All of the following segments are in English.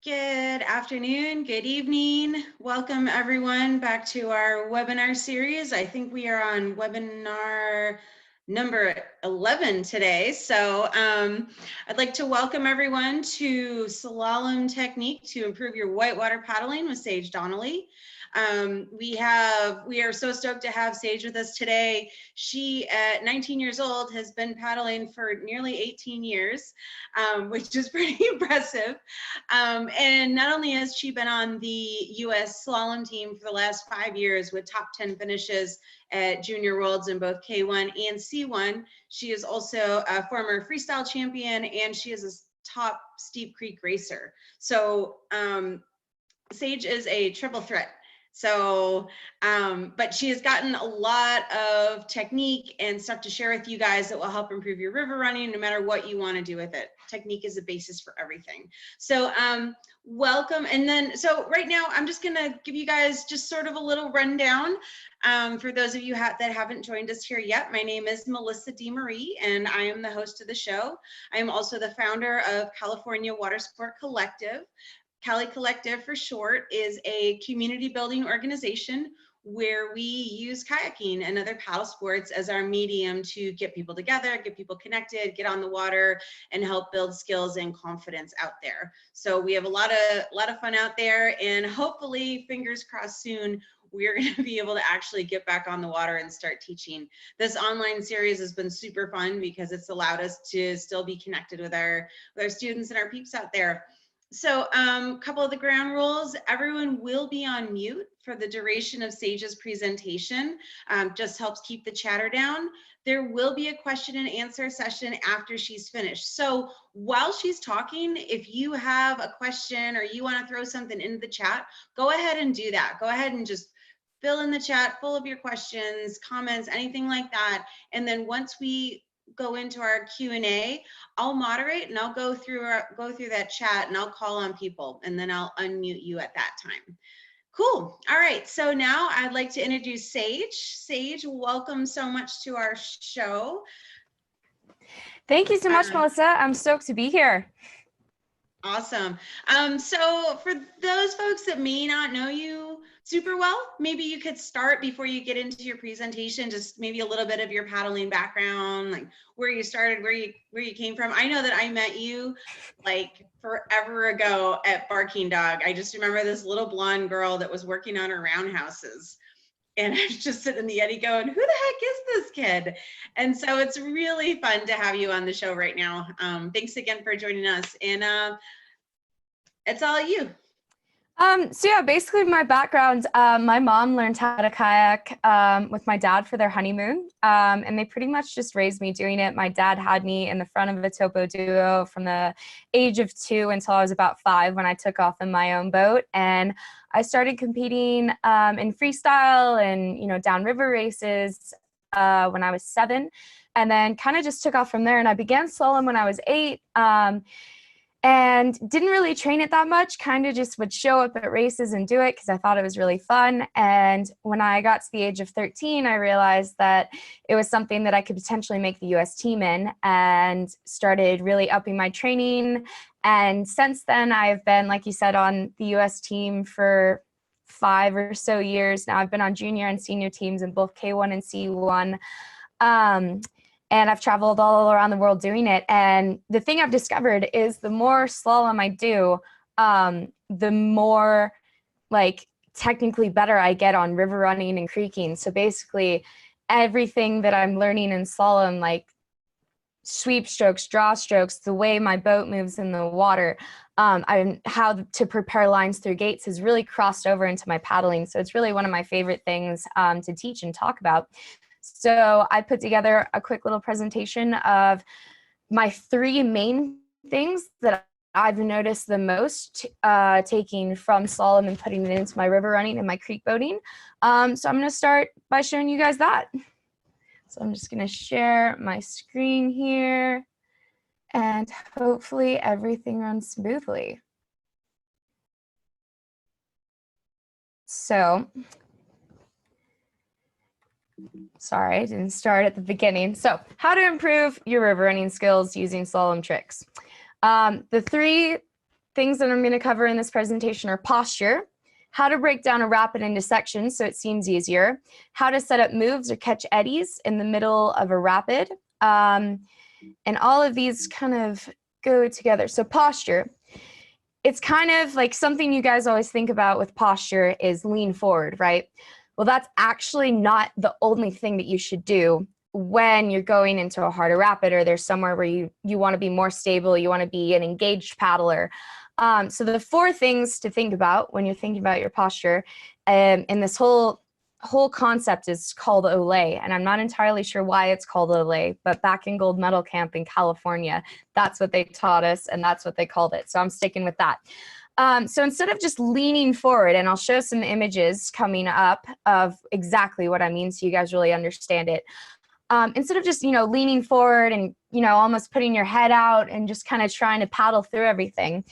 Good afternoon, good evening. Welcome everyone back to our webinar series. I think we are on webinar number 11 today. So I'd like to welcome everyone to Slalom Technique to improve your whitewater paddling with Sage Donnelly. We are so stoked to have Sage with us today. She, at 19 years old, has been paddling for nearly 18 years, which is pretty impressive. And not only has she been on the U.S. slalom team for the last 5 years with top 10 finishes at Junior Worlds in both K1 and C1, she is also a former freestyle champion, and she is a top steep creek racer. So Sage is a triple threat. So, but she has gotten a lot of technique and stuff to share with you guys that will help improve your river running, no matter what you want to do with it. Technique is the basis for everything. So welcome. And then, so right now, I'm just going to give you guys just sort of a little rundown. For those of you that haven't joined us here yet, my name is Melissa DeMarie, and I am the host of the show. I am also the founder of California Water Sport Collective. Cali Collective for short is a community building organization where we use kayaking and other paddle sports as our medium to get people together, get people connected, get on the water, and help build skills and confidence out there. So we have a lot of fun out there, and hopefully, fingers crossed soon, we're going to be able to actually get back on the water and start teaching. This online series has been super fun because it's allowed us to still be connected with our students and our peeps out there. So a couple of the ground rules: everyone will be on mute for the duration of Sage's presentation. Just helps keep the chatter down. There will be a question and answer session after she's finished. So while she's talking, if you have a question or you want to throw something into the chat, go ahead and do that. Go ahead and just fill in the chat full of your questions, comments, anything like that. And then once we go into our Q&A, I'll moderate and I'll go through that chat, and I'll call on people, and then I'll unmute you at that time. Cool. All right. So now I'd like to introduce Sage. Sage, welcome so much to our show. Thank you so much, Melissa. I'm stoked to be here. Awesome. So for those folks that may not know you super well, maybe you could start, before you get into your presentation, just maybe a little bit of your paddling background, like where you started, where you came from. I know that I met you like forever ago at Barking Dog. I just remember this little blonde girl that was working on her roundhouses. And I was just sitting in the eddy going, who the heck is this kid? And so it's really fun to have you on the show right now. Thanks again for joining us. And it's all you. So yeah, basically my background, my mom learned how to kayak with my dad for their honeymoon. And they pretty much just raised me doing it. My dad had me in the front of a topo duo from the age of 2 until I was about 5, when I took off in my own boat. And I started competing in freestyle and, downriver races when I was 7, and then kind of just took off from there. And I began slalom when I was 8. And didn't really train it that much, kind of just would show up at races and do it because I thought it was really fun. And when I got to the age of 13, I realized that it was something that I could potentially make the US team in, and started really upping my training. And since then, I've been, like you said, on the US team for 5 or so years now. I've been on junior and senior teams in both K1 and C1. And I've traveled all around the world doing it. And the thing I've discovered is the more slalom I do, the more technically better I get on river running and creeking. So basically everything that I'm learning in slalom, like sweep strokes, draw strokes, the way my boat moves in the water, how to prepare lines through gates, has really crossed over into my paddling. So it's really one of my favorite things to teach and talk about. So I put together a quick little presentation of my 3 main things that I've noticed the most taking from slalom and putting it into my river running and my creek boating. So I'm going to start by showing you guys that. So I'm just going to share my screen here, and hopefully everything runs smoothly. So sorry, I didn't start at the beginning. So how to improve your river running skills using slalom tricks. The 3 things that I'm going to cover in this presentation are posture, how to break down a rapid into sections so it seems easier, how to set up moves or catch eddies in the middle of a rapid, and all of these kind of go together. So posture, it's kind of like something you guys always think about with posture is lean forward, right? Well, that's actually not the only thing that you should do when you're going into a harder rapid or there's somewhere where you want to be more stable, you want to be an engaged paddler. So the 4 things to think about when you're thinking about your posture, and this whole concept is called Olay, and I'm not entirely sure why it's called Olay, but back in gold medal camp in California, that's what they taught us and that's what they called it. So I'm sticking with that. So instead of just leaning forward, and I'll show some images coming up of exactly what I mean so you guys really understand it. Instead of just, leaning forward and, almost putting your head out and just kind of trying to paddle through everything,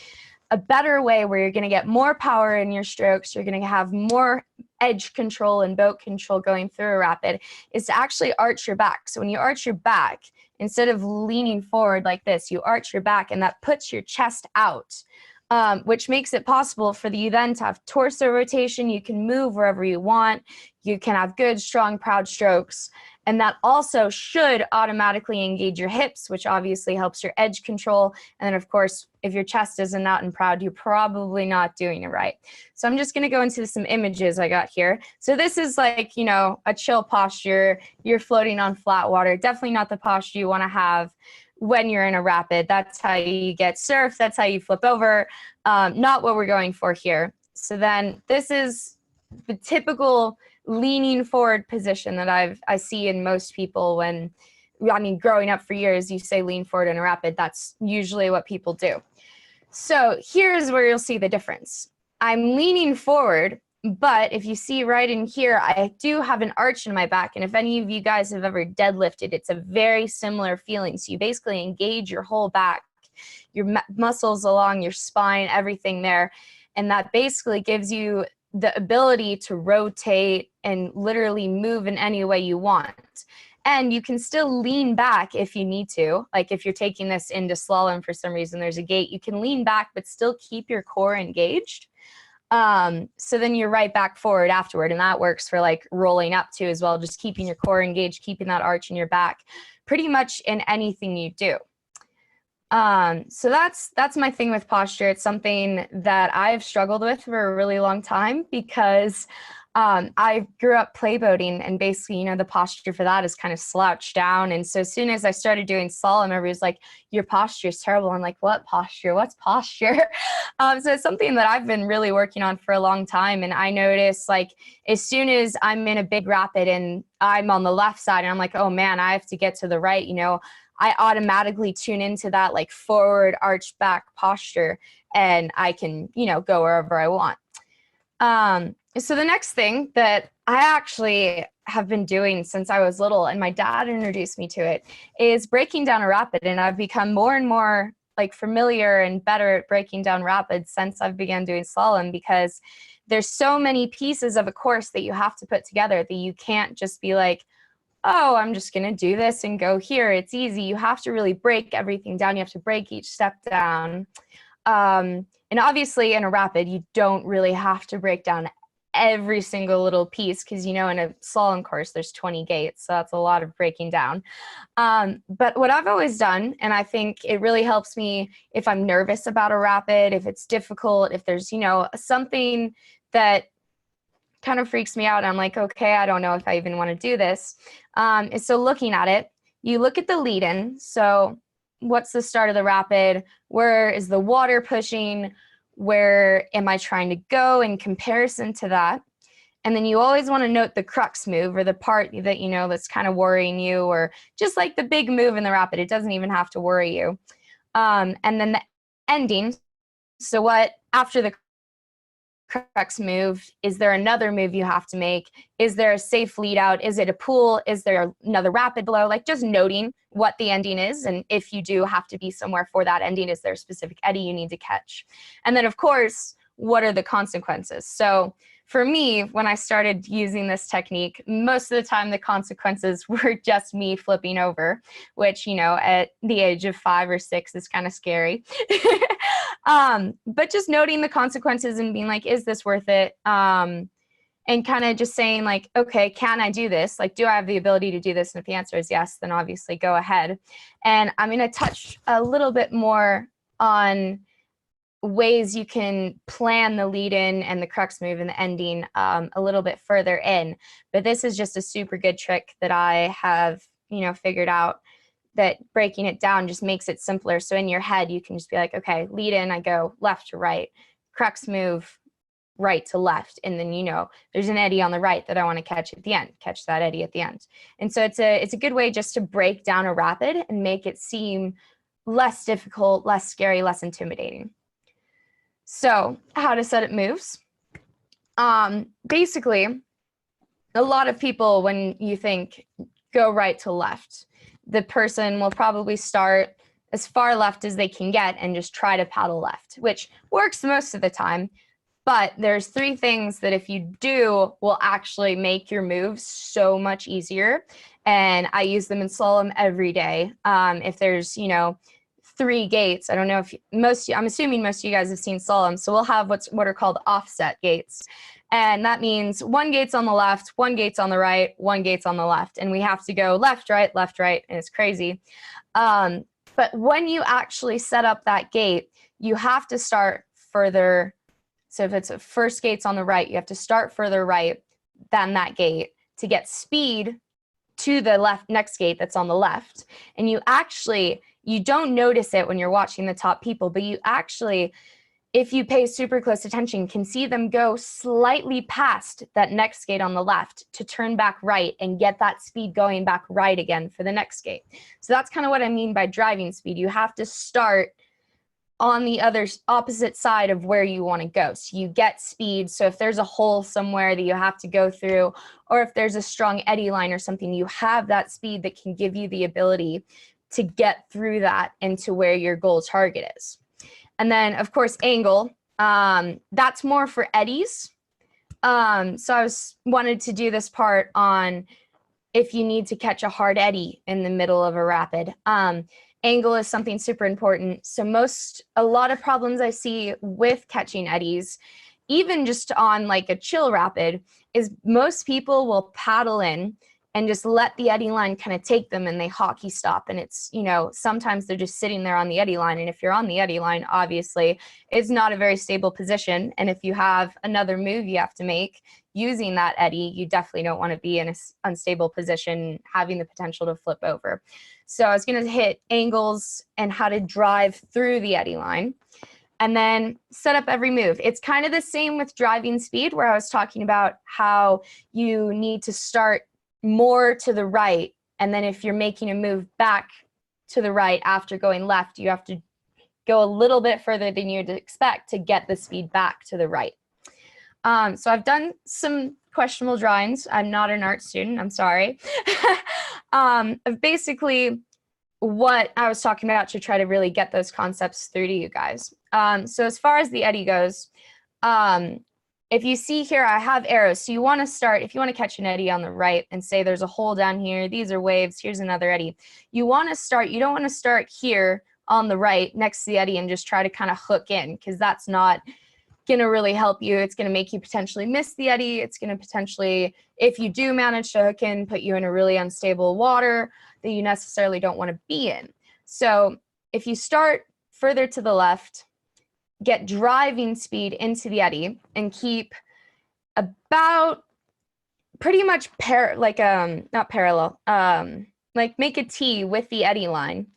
a better way where you're going to get more power in your strokes, you're going to have more edge control and boat control going through a rapid, is to actually arch your back. So when you arch your back, instead of leaning forward like this, you arch your back, and that puts your chest out, which makes it possible for you then to have torso rotation. You can move wherever you want. You can have good, strong, proud strokes. And that also should automatically engage your hips, which obviously helps your edge control. And then, of course, if your chest isn't out and proud, you're probably not doing it right. So I'm just going to go into some images I got here. So this is like, a chill posture. You're floating on flat water. Definitely not the posture you want to have when you're in a rapid. That's how you get surf. That's how you flip over. Not what we're going for here. So then this is the typical leaning forward position that I see in most people when, growing up for years, you say lean forward in a rapid, that's usually what people do. So here's where you'll see the difference. I'm leaning forward, but if you see right in here, I do have an arch in my back. And if any of you guys have ever deadlifted, it's a very similar feeling. So you basically engage your whole back, your muscles along your spine, everything there. And that basically gives you the ability to rotate and literally move in any way you want. And you can still lean back if you need to. Like if you're taking this into slalom for some reason, there's a gate, you can lean back, but still keep your core engaged. So then you're right back forward afterward. And that works for like rolling up too as well, just keeping your core engaged, keeping that arch in your back, pretty much in anything you do. So that's my thing with posture. It's something that I've struggled with for a really long time because I grew up play boating, and basically, the posture for that is kind of slouched down. And so as soon as I started doing slalom, everybody's like, your posture is terrible. I'm like, what posture? What's posture? So it's something that I've been really working on for a long time. And I notice like as soon as I'm in a big rapid and I'm on the left side and I'm like, oh man, I have to get to the right, I automatically tune into that like forward arch back posture, and I can, go wherever I want. So the next thing that I actually have been doing since I was little, and my dad introduced me to it, is breaking down a rapid. And I've become more and more like familiar and better at breaking down rapids since I've began doing slalom, because there's so many pieces of a course that you have to put together that you can't just be like, oh, I'm just going to do this and go here. It's easy. You have to really break everything down. You have to break each step down. And obviously in a rapid, you don't really have to break down every single little piece because, in a slalom course, there's 20 gates. So that's a lot of breaking down. But what I've always done, and I think it really helps me if I'm nervous about a rapid, if it's difficult, if there's, something that kind of freaks me out, and I'm like, okay, I don't know if I even want to do this, is so looking at it, you look at the lead-in. So what's the start of the rapid? Where is the water pushing? Where am I trying to go in comparison to that? And then you always want to note the crux move, or the part that, that's kind of worrying you, or just like the big move in the rapid. It doesn't even have to worry you. And then the ending. So what after the crux move, is there another move you have to make? Is there a safe lead out? Is it a pool? Is there another rapid below? Like just noting what the ending is, and if you do have to be somewhere for that ending, is there a specific eddy you need to catch? And then of course, what are the consequences? So for me, when I started using this technique, most of the time the consequences were just me flipping over, which, at the age of 5 or 6 is kind of scary. But just noting the consequences and being like, is this worth it? And kind of just saying like, okay, can I do this? Like, do I have the ability to do this? And if the answer is yes, then obviously go ahead. And I'm going to touch a little bit more on ways you can plan the lead in and the crux move and the ending a little bit further in. But this is just a super good trick that I have, figured out, that breaking it down just makes it simpler. So in your head, you can just be like, okay, lead in, I go left to right, crux move, right to left, and then there's an eddy on the right that I want to catch at the end, catch that eddy at the end. And so it's a good way just to break down a rapid and make it seem less difficult, less scary, less intimidating. So how to set up moves. Basically, a lot of people, when you think go right to left, the person will probably start as far left as they can get and just try to paddle left, which works most of the time. But there's 3 things that if you do will actually make your moves so much easier. And I use them in slalom every day. If there's, 3 gates, I don't know if I'm assuming most of you guys have seen slalom. So we'll have what are called offset gates. And that means 1 gate's on the left, 1 gate's on the right, 1 gate's on the left. And we have to go left, right, and it's crazy. But when you actually set up that gate, you have to start further. So if it's a first gate's on the right, you have to start further right than that gate to get speed to the next gate that's on the left. And you don't notice it when you're watching the top people, but you actually, if you pay super close attention, can see them go slightly past that next gate on the left to turn back right and get that speed going back right again for the next gate. So that's kind of what I mean by driving speed. You have to start on the opposite side of where you want to go. So you get speed. So if there's a hole somewhere that you have to go through, or if there's a strong eddy line or something, you have that speed that can give you the ability to get through that into where your goal target is. And then of course, angle, that's more for eddies. So I wanted to do this part on if you need to catch a hard eddy in the middle of a rapid. Angle is something super important. So a lot of problems I see with catching eddies, even just on like a chill rapid, is most people will paddle in and just let the eddy line kind of take them and they hockey stop. And it's, sometimes they're just sitting there on the eddy line. And if you're on the eddy line, obviously it's not a very stable position. And if you have another move you have to make using that eddy, you definitely don't want to be in an unstable position, having the potential to flip over. So I was going to hit angles and how to drive through the eddy line and then set up every move. It's kind of the same with driving speed, where I was talking about how you need to start more to the right. And then if you're making a move back to the right after going left, you have to go a little bit further than you'd expect to get the speed back to the right. So I've done some questionable drawings. I'm not an art student, I'm sorry. Of basically what I was talking about to try to really get those concepts through to you guys. So as far as the eddy goes, if you see here, I have arrows. So you want to start, if you want to catch an eddy on the right and say there's a hole down here, these are waves, here's another eddy. You want to start, you don't want to start here on the right next to the eddy and just try to kind of hook in, because that's not going to really help you. It's going to make you potentially miss the eddy. It's going to potentially, if you do manage to hook in, put you in a really unstable water that you necessarily don't want to be in. So if you start further to the left, get driving speed into the eddy and keep about pretty much not parallel, like make a T with the eddy line.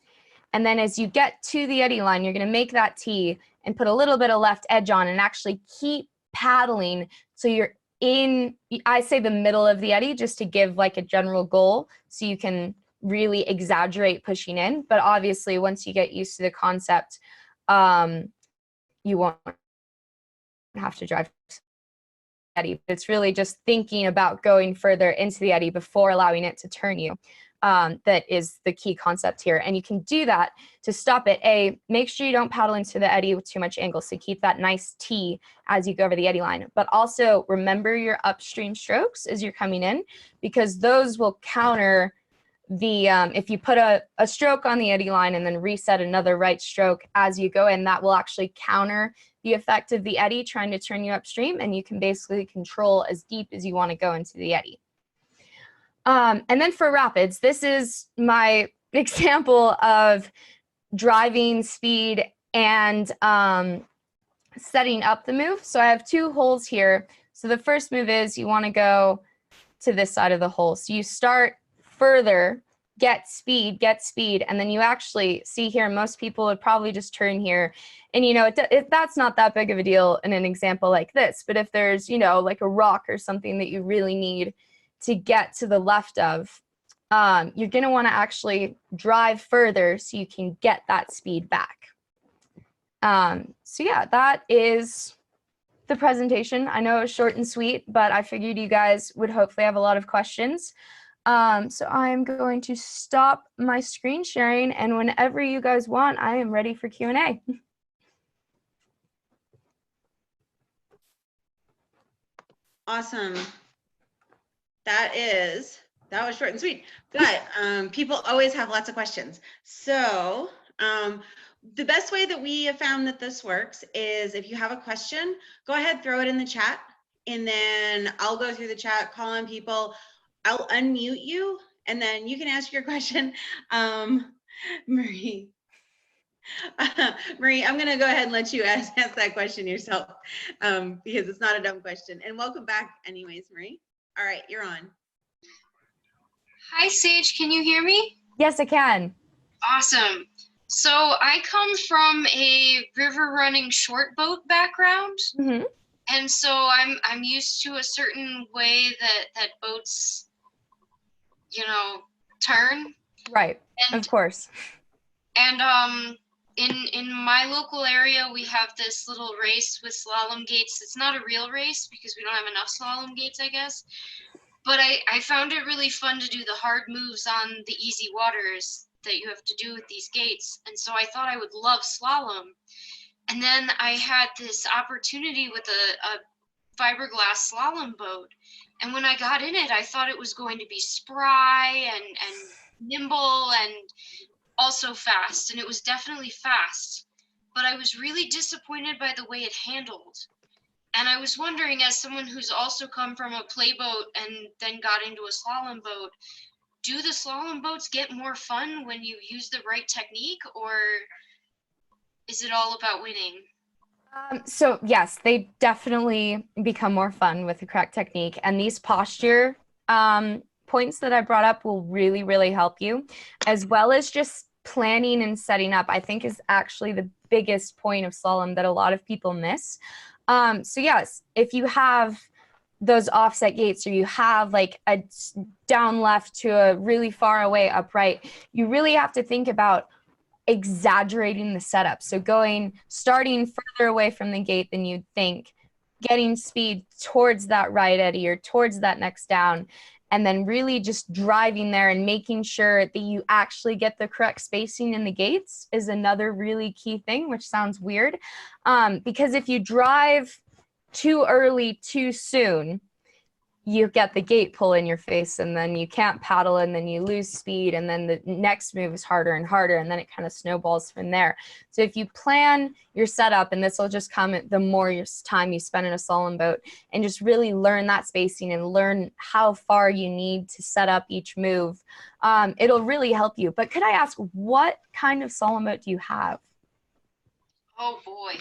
And then as you get to the eddy line, you're going to make that T and put a little bit of left edge on and actually keep paddling. So you're in, I say the middle of the eddy just to give like a general goal so you can really exaggerate pushing in. But obviously once you get used to the concept, you won't have to drive eddy. It's really just thinking about going further into the eddy before allowing it to turn you. That is the key concept here. And you can do that to stop it. Make sure you don't paddle into the eddy with too much angle. So keep that nice T as you go over the eddy line. But also remember your upstream strokes as you're coming in, because those will counter if you put a stroke on the eddy line and then reset another right stroke as you go in, that will actually counter the effect of the eddy trying to turn you upstream, and you can basically control as deep as you want to go into the eddy. And then for rapids, this is my example of driving speed and setting up the move. So I have 2 holes here. So the first move is you want to go to this side of the hole. So you start further, get speed, and then you actually see here, most people would probably just turn here. And, you know, that's not that big of a deal in an example like this. But if there's, you know, like a rock or something that you really need to get to the left of, you're going to want to actually drive further so you can get that speed back. So yeah, that is the presentation. I know it was short and sweet, but I figured you guys would hopefully have a lot of questions. So I'm going to stop my screen sharing, and whenever you guys want, I am ready for Q&A. Awesome. That was short and sweet, but people always have lots of questions. So the best way that we have found that this works is if you have a question, go ahead, throw it in the chat, and then I'll go through the chat, call on people. I'll unmute you, and then you can ask your question. Marie, Marie, I'm going to go ahead and let you ask that question yourself because it's not a dumb question. And welcome back anyways, Marie. All right, you're on. Hi, Sage. Can you hear me? Yes, I can. Awesome. So I come from a river running short boat background. Mm-hmm. And so I'm used to a certain way that boats, you know, turn. Right. And, of course. And in my local area, we have this little race with slalom gates. It's not a real race because we don't have enough slalom gates, I guess. But I found it really fun to do the hard moves on the easy waters that you have to do with these gates. And so I thought I would love slalom. And then I had this opportunity with a fiberglass slalom boat. And when I got in it, I thought it was going to be spry and nimble and also fast. And it was definitely fast. But I was really disappointed by the way it handled. And I was wondering, as someone who's also come from a playboat and then got into a slalom boat, do the slalom boats get more fun when you use the right technique, or is it all about winning? So yes, they definitely become more fun with the correct technique. And these posture points that I brought up will really, really help you, as well as just planning and setting up, I think is actually the biggest point of slalom that a lot of people miss. So yes, if you have those offset gates or you have like a down left to a really far away upright, you really have to think about exaggerating the setup. So starting further away from the gate than you'd think, getting speed towards that right eddy or towards that next down, and then really just driving there and making sure that you actually get the correct spacing in the gates is another really key thing, which sounds weird. Because if you drive too early, too soon, you get the gate pull in your face, and then you can't paddle, and then you lose speed, and then the next move is harder and harder, and then it kind of snowballs from there. So if you plan your setup, and this will just come the more time you spend in a slalom boat, and just really learn that spacing and learn how far you need to set up each move, it'll really help you. But could I ask, what kind of slalom boat do you have? Oh boy.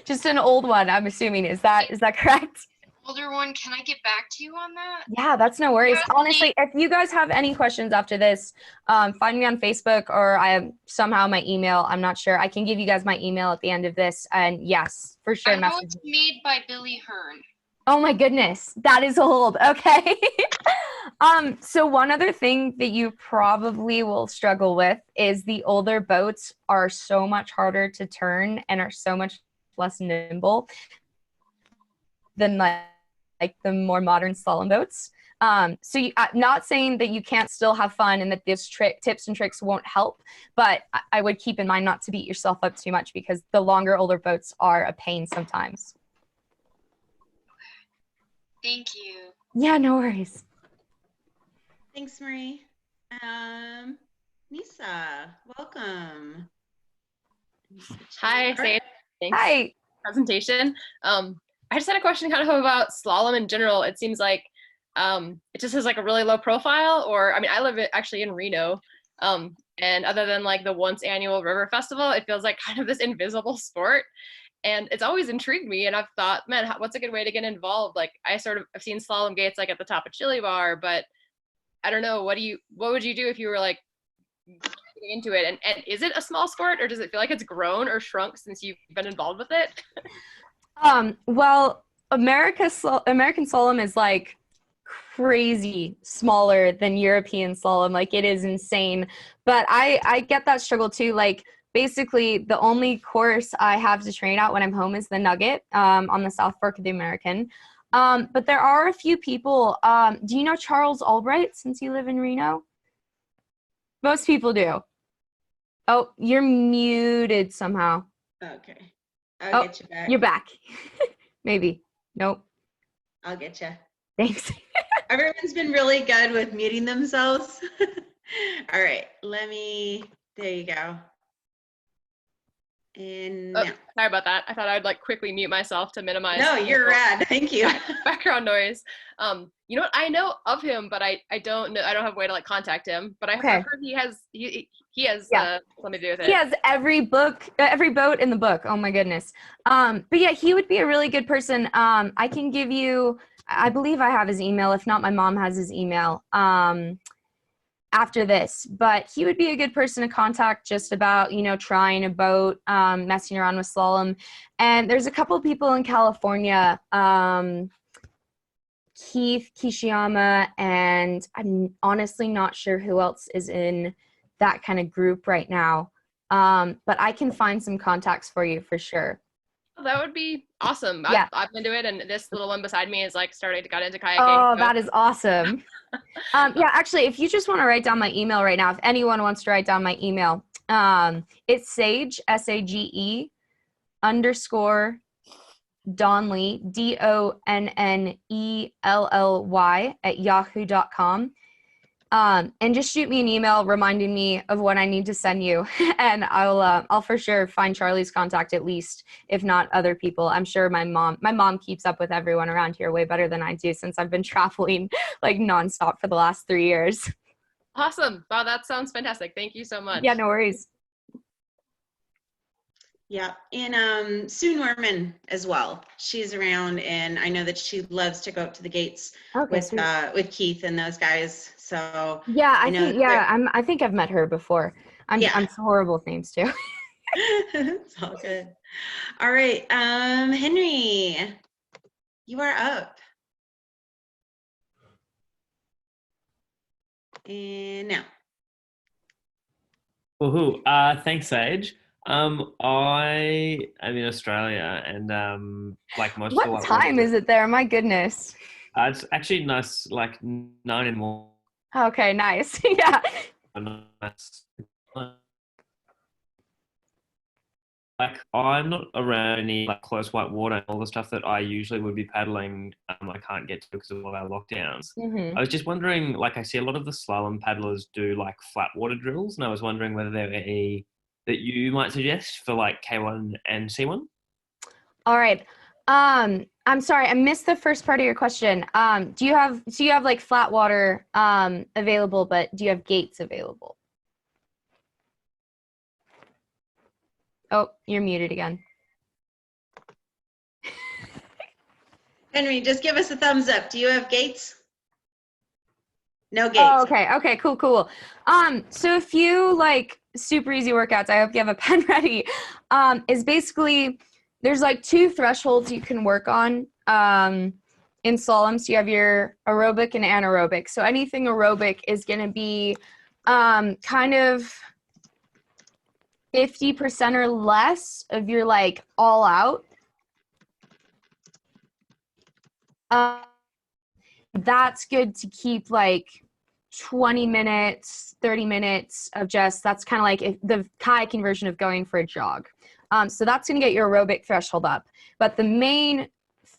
Just an old one, I'm assuming. Is that correct? Older one. Can I get back to you on that? Yeah, that's no worries. Honestly, if you guys have any questions after this, find me on Facebook, or I have somehow my email. I'm not sure. I can give you guys my email at the end of this. And yes, for sure. I know it's made by Billy Hearn. Oh my goodness, that is old. Okay. So one other thing that you probably will struggle with is the older boats are so much harder to turn and are so much less nimble than like the more modern slalom boats. So not saying that you can't still have fun and that these tips and tricks won't help, but I would keep in mind not to beat yourself up too much, because the longer, older boats are a pain sometimes. Thank you. Yeah, no worries. Thanks, Marie. Nisa, welcome. Hi, All right. Sage. Thanks for Hi. the presentation. I just had a question kind of about slalom in general. It seems like it just has like a really low profile, or I mean, I live actually in Reno. And other than like the once annual river festival, it feels like kind of this invisible sport. And it's always intrigued me. And I've thought, man, what's a good way to get involved? Like I've seen slalom gates like at the top of Chili Bar, but I don't know. What would you do if you were like getting into it? And is it a small sport, or does it feel like it's grown or shrunk since you've been involved with it? Well, American slalom is like crazy smaller than European slalom. Like it is insane. But I get that struggle too. Like basically the only course I have to train at when I'm home is the Nugget on the South Fork of the American. But there are a few people. Do you know Charles Albright since you live in Reno? Most people do. Oh, you're muted somehow. Okay. I'll get you back. You're back. Maybe. Nope. I'll get you. Thanks. Everyone's been really good with muting themselves. All right, there you go. And now. Sorry about that. I thought I'd like quickly mute myself to minimize. No, you're rad. Thank you. Background noise. You know what? I know of him, but I don't know. I don't have a way to like contact him. But I've heard he has something to do with it. He has every boat in the book. Oh my goodness. But yeah, he would be a really good person. I can give you. I believe I have his email. If not, my mom has his email. After this, but he would be a good person to contact just about, trying a boat, messing around with slalom. And there's a couple people in California, Keith Kishiyama, and I'm honestly not sure who else is in that kind of group right now. But I can find some contacts for you for sure. That would be awesome. Yeah. I've been to it, and this little one beside me is like starting to get into kayaking. Oh, so. That is awesome. Yeah, actually, if you just want to write down my email right now, if anyone wants to write down my email, it's Sage, SAGE _ Donnelly, DONNELLY @yahoo.com. And just shoot me an email reminding me of what I need to send you, and I'll for sure find Charlie's contact at least, if not other people. I'm sure my mom keeps up with everyone around here way better than I do since I've been traveling like nonstop for the last 3 years. Awesome! Wow, that sounds fantastic. Thank you so much. Yeah, no worries. Yeah, and Sue Norman as well. She's around, and I know that she loves to go up to the gates with Keith and those guys. So yeah, I think I've met her before. I'm horrible with names too. It's all good. All right, Henry, you are up. And now. Woohoo! Thanks, Sage. I am in Australia, and like most. What time is it there? My goodness. It's actually nice, like 9 in the morning. Okay, nice. Yeah. Like I'm not around any like close whitewater and all the stuff that I usually would be paddling. I can't get to because of all our lockdowns. Mm-hmm. I was just wondering, like I see a lot of the slalom paddlers do like flat water drills, and I was wondering whether there were any that you might suggest for like K1 and C1. All right. I'm sorry, I missed the first part of your question. Do you have like flat water available, but do you have gates available? Oh, you're muted again. Henry, just give us a thumbs up. Do you have gates? No gates. Oh, okay. Okay, cool. So a few like super easy workouts, I hope you have a pen ready, is basically there's like 2 thresholds you can work on in slalom. So you have your aerobic and anaerobic. So anything aerobic is going to be kind of 50% or less of your like all out. That's good to keep like 20 minutes, 30 minutes of just, that's kind of like the kayaking version of going for a jog. So that's going to get your aerobic threshold up. But the main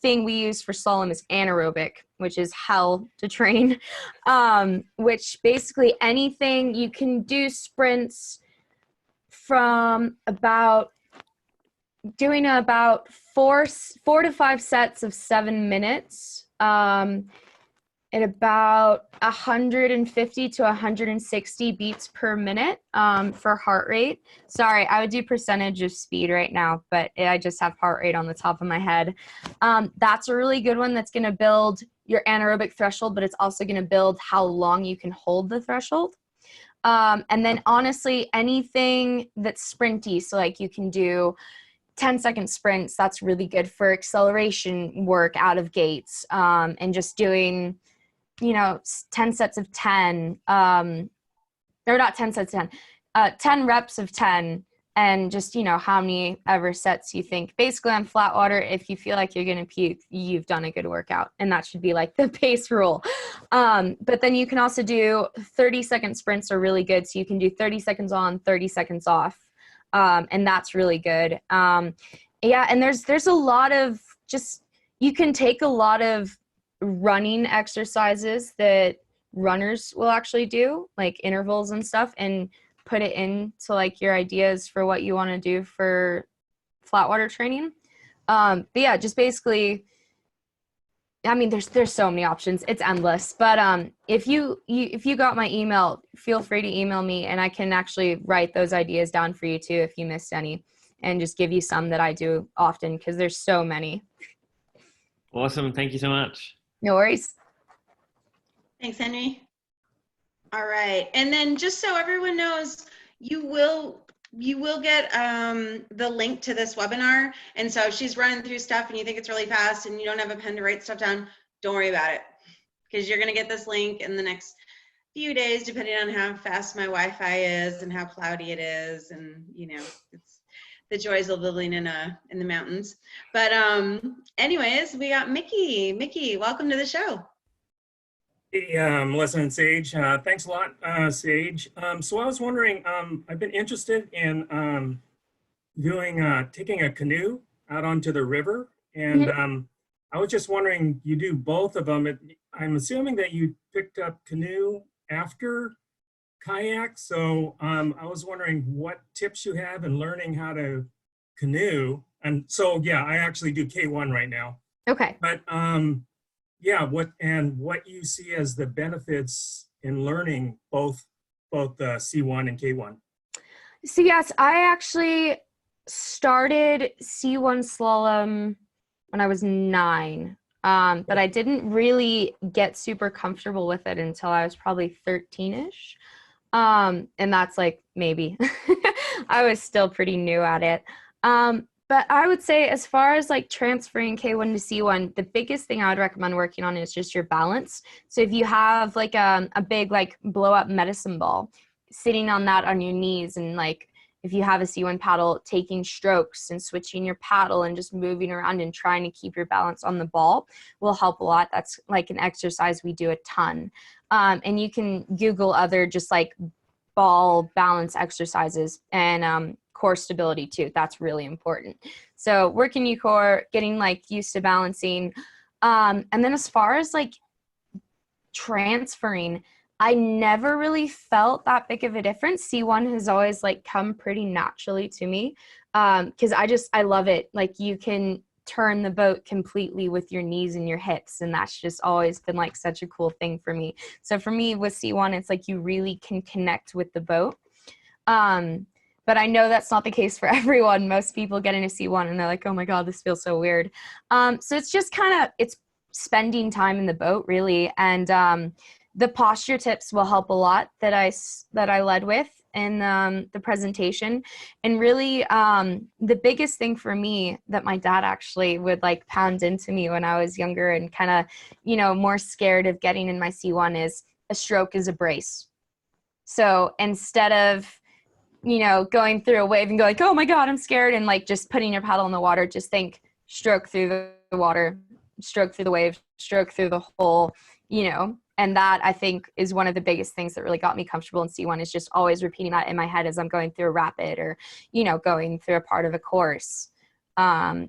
thing we use for slalom is anaerobic, which is hell to train, which basically anything you can do sprints from about doing about four to five sets of 7 minutes at about 150 to 160 beats per minute for heart rate. Sorry, I would do percentage of speed right now, but I just have heart rate on the top of my head. That's a really good one that's going to build your anaerobic threshold, but it's also going to build how long you can hold the threshold. And then honestly, anything that's sprinty, so like you can do 10-second sprints, that's really good for acceleration work out of gates, and just doing, 10 sets of 10, or not 10 sets of 10, 10 reps of 10, and just, how many ever sets you think. Basically on flat water, if you feel like you're going to puke, you've done a good workout, and that should be like the base rule. But then you can also do 30-second sprints are really good. So you can do 30 seconds on, 30 seconds off. And that's really good. And there's a lot of you can take a lot of running exercises that runners will actually do, like intervals and stuff, and put it into like your ideas for what you want to do for flat water training. But yeah, just basically, I mean, there's so many options. It's endless. But if you got my email, feel free to email me, and I can actually write those ideas down for you too if you missed any, and just give you some that I do often because there's so many. Awesome. Thank you so much. No worries. Thanks, Henry. All right. And then just so everyone knows, you will get the link to this webinar. And so if she's running through stuff and you think it's really fast and you don't have a pen to write stuff down, don't worry about it, because you're going to get this link in the next few days, depending on how fast my Wi-Fi is and how cloudy it is. And, it's the joys of living in the mountains. But anyways, we got Mickey. Mickey, welcome to the show. Hey, Melissa and Sage, thanks a lot, Sage. So I was wondering, I've been interested in taking a canoe out onto the river, and I was just wondering, you do both of them. I'm assuming that you picked up canoe after kayak, so I was wondering what tips you have in learning how to canoe. And so, yeah, I actually do K1 right now. Okay. But yeah, what you see as the benefits in learning both C1 and K1? So yes, I actually started C1 slalom when I was 9, but I didn't really get super comfortable with it until I was probably 13-ish. And that's like maybe I was still pretty new at it. But I would say as far as like transferring K1 to C1, the biggest thing I would recommend working on is just your balance. So if you have like a big like blow up medicine ball, sitting on that on your knees, and like if you have a C1 paddle, taking strokes and switching your paddle and just moving around and trying to keep your balance on the ball will help a lot. That's like an exercise we do a ton. And you can Google other just like ball balance exercises, and core stability too. That's really important. So working your core, getting like used to balancing. And then as far as like transferring, I never really felt that big of a difference. C1 has always like come pretty naturally to me, because I love it. Like you can turn the boat completely with your knees and your hips, and that's just always been like such a cool thing for me. So for me with C1, it's like you really can connect with the boat. But I know that's not the case for everyone. Most people get into C1 and they're like, oh my God, this feels so weird. So it's just it's spending time in the boat really. And the posture tips will help a lot that I led with in the presentation. And really the biggest thing for me that my dad actually would like pound into me when I was younger and kind of, more scared of getting in my C1 is a stroke is a brace. So instead of, going through a wave and go like, oh my God, I'm scared, and like just putting your paddle in the water, just think stroke through the water, stroke through the wave, stroke through the hole, and that I think is one of the biggest things that really got me comfortable in C1, is just always repeating that in my head as I'm going through a rapid or, going through a part of a course.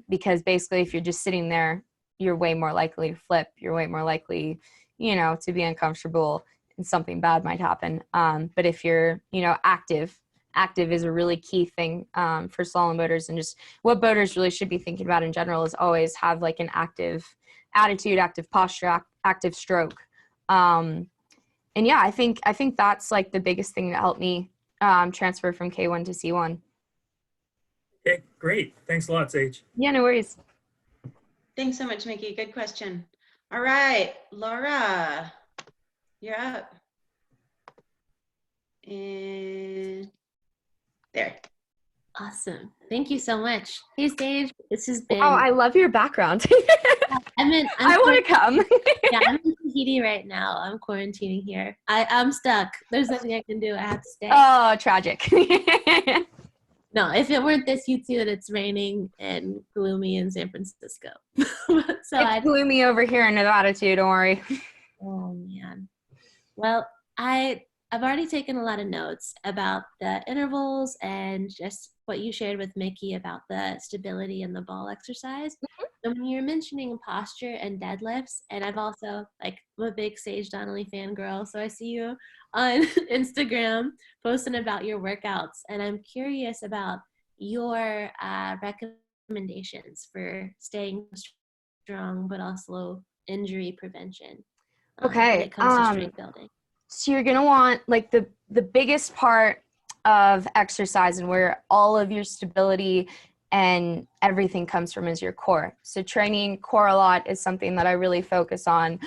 Because basically if you're just sitting there you're way more likely to flip. You're way more likely, to be uncomfortable, and something bad might happen. But if you're, active is a really key thing for slalom boaters, and just what boaters really should be thinking about in general is always have like an active attitude, active posture, active stroke. And yeah, I think that's like the biggest thing that helped me transfer from K1 to C1. Okay, great. Thanks a lot, Sage. Yeah, no worries. Thanks so much, Mickey. Good question. All right, Laura, you're up. And there. Awesome. Thank you so much. Hey, Sage. This has been. Oh, I love your background. I want to come. Yeah, I'm in Tahiti right now. I'm quarantining here. I'm stuck. There's nothing I can do. I have to stay. Oh, tragic. No, if it weren't this, you'd see that it's raining and gloomy in San Francisco. It's gloomy over here in Nevada too, don't worry. Oh, man. Well, I've already taken a lot of notes about the intervals and just what you shared with Mickey about the stability and the ball exercise. And when you're mentioning posture and deadlifts, and I've also, I'm a big Sage Donnelly fangirl, so I see you on Instagram posting about your workouts, and I'm curious about your recommendations for staying strong, but also injury prevention when it comes to strength building. So you're going to want the biggest part of exercise and where all of your stability and everything comes from is your core. So training core a lot is something that I really focus on.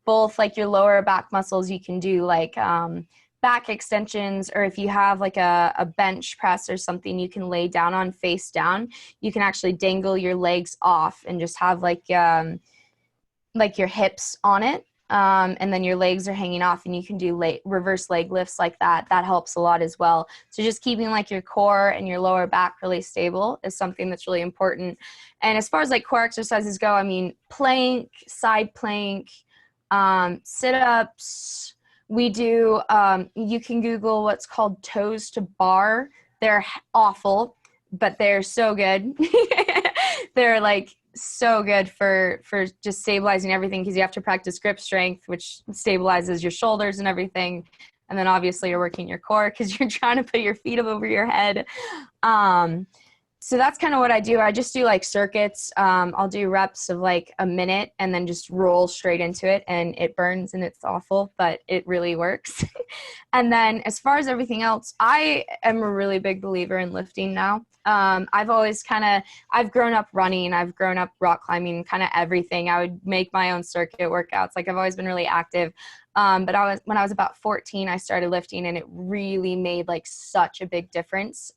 Both your lower back muscles, you can do back extensions, or if you have a bench press or something you can lay down on face down, you can actually dangle your legs off and just have your hips on it. And then your legs are hanging off, and you can do reverse leg lifts like that. That helps a lot as well. So just keeping your core and your lower back really stable is something that's really important. And as far as core exercises go, I mean, plank, side plank, sit-ups. We do, you can Google what's called toes to bar. They're awful, but they're so good. They're so good for just stabilizing everything, because you have to practice grip strength, which stabilizes your shoulders and everything. And then obviously you're working your core because you're trying to put your feet up over your head. So that's kind of what I do. I just do circuits. I'll do reps of a minute and then just roll straight into it, and it burns and it's awful, but it really works. And then as far as everything else, I am a really big believer in lifting now. I've always I've grown up running, I've grown up rock climbing, kind of everything. I would make my own circuit workouts. I've always been really active. But when I was about 14, I started lifting, and it really made such a big difference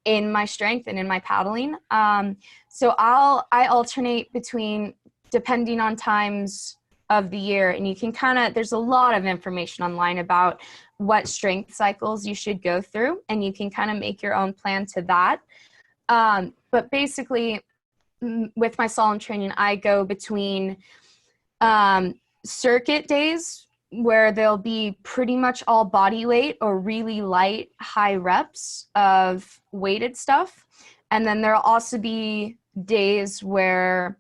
in my strength and in my paddling. So I alternate between, depending on times of the year, and you can there's a lot of information online about what strength cycles you should go through, and you can make your own plan to that. But basically with my slalom training, I go between circuit days where there'll be pretty much all body weight or really light high reps of weighted stuff. And then there'll also be days where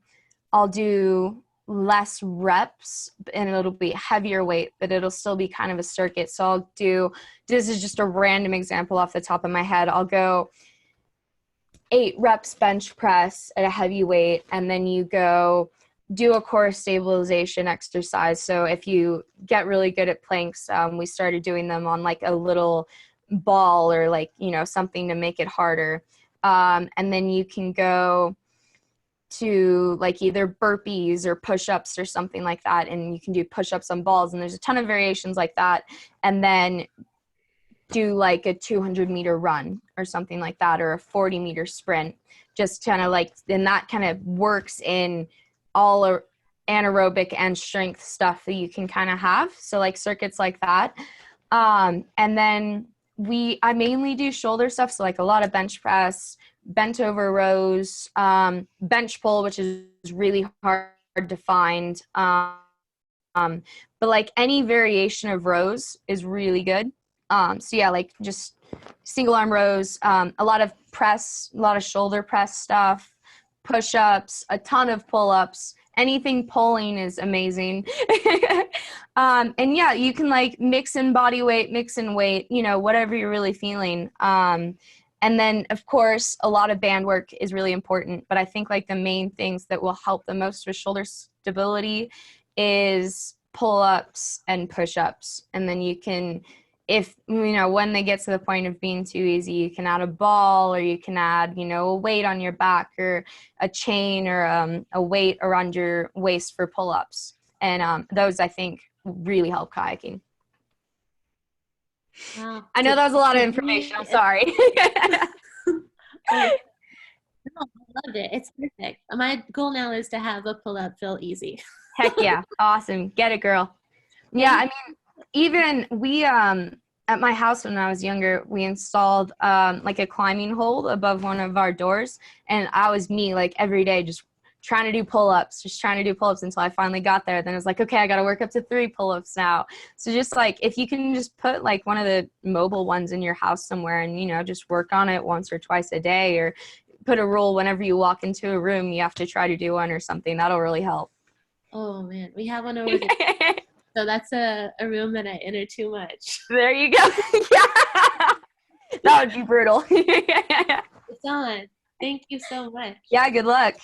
I'll do less reps and it'll be heavier weight, but it'll still be kind of a circuit. So I'll do, this is just a random example off the top of my head, I'll go 8 reps bench press at a heavy weight, and then you go do a core stabilization exercise. So if you get really good at planks, we started doing them on a little ball or something to make it harder. And then you can go to either burpees or push-ups or something like that, and you can do push-ups on balls, and there's a ton of variations like that. And then do a 200-meter run or something like that, or a 40-meter sprint, just and that kind of works in all anaerobic and strength stuff that you can have. So circuits like that. And then I mainly do shoulder stuff. So a lot of bench press, bent over rows, bench pull, which is really hard to find. But any variation of rows is really good. So yeah, just single arm rows, a lot of press, a lot of shoulder press stuff, push-ups, a ton of pull-ups. Anything pulling is amazing. And yeah, you can like mix in body weight, mix in weight, you know, whatever you're really feeling. And then of course, a lot of band work is really important, but I think like the main things that will help the most with shoulder stability is pull-ups and push-ups. And then you can, if, you know, when they get to the point of being too easy, you can add a ball, or you can add, you know, a weight on your back, or a chain, or a weight around your waist for pull-ups. And those I think really help kayaking. Wow. I know that was a lot of information. I'm sorry. Oh, no, I loved it. It's perfect. My goal now is to have a pull-up feel easy. Heck yeah. Awesome. Get it, girl. Yeah, I mean, even we at my house when I was younger, we installed like a climbing hold above one of our doors, and I was me like every day just trying to do pull-ups until I finally got there. Then it was like, okay, I got to work up to 3 pull-ups now. So just like if you can just put like one of the mobile ones in your house somewhere, and you know, just work on it once or twice a day, or put a rule whenever you walk into a room you have to try to do one or something, that'll really help. Oh man, we have one over there. So that's a room that I enter too much. There you go. Yeah. That would be brutal. It's on. Thank you so much. Yeah, good luck.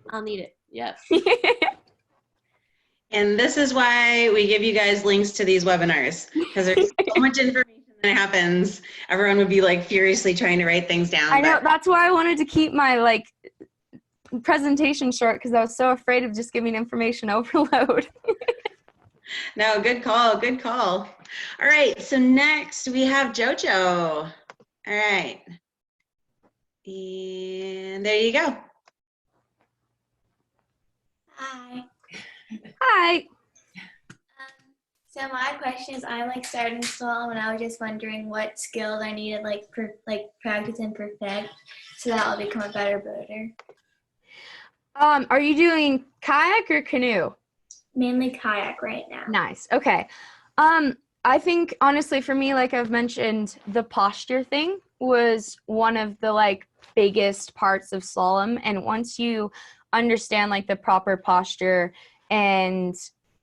I'll need it. Yep. And this is why we give you guys links to these webinars, because there's so much information that happens. Everyone would be like furiously trying to write things down. I know, that's why I wanted to keep my like presentation short, because I was so afraid of just giving information overload. No, good call, good call. All right, so next we have JoJo. All right. And there you go. Hi. Hi. So my question is, I like starting slalom, and I was just wondering what skills I need to like practice and perfect so that I'll become a better boater. Are you doing kayak or canoe? Mainly kayak right now. Nice. Okay. I think honestly for me, like I've mentioned, the posture thing was one of the like biggest parts of slalom. And once you understand like the proper posture and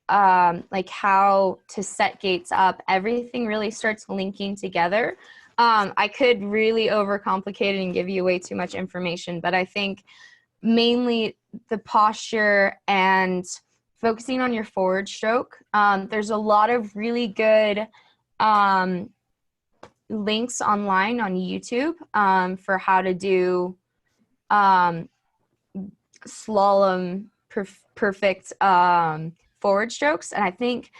like how to set gates up, everything really starts linking together. I could really overcomplicate it and give you way too much information, but I think mainly the posture and focusing on your forward stroke. There's a lot of really good links online on YouTube for how to do slalom perfect forward strokes. And I think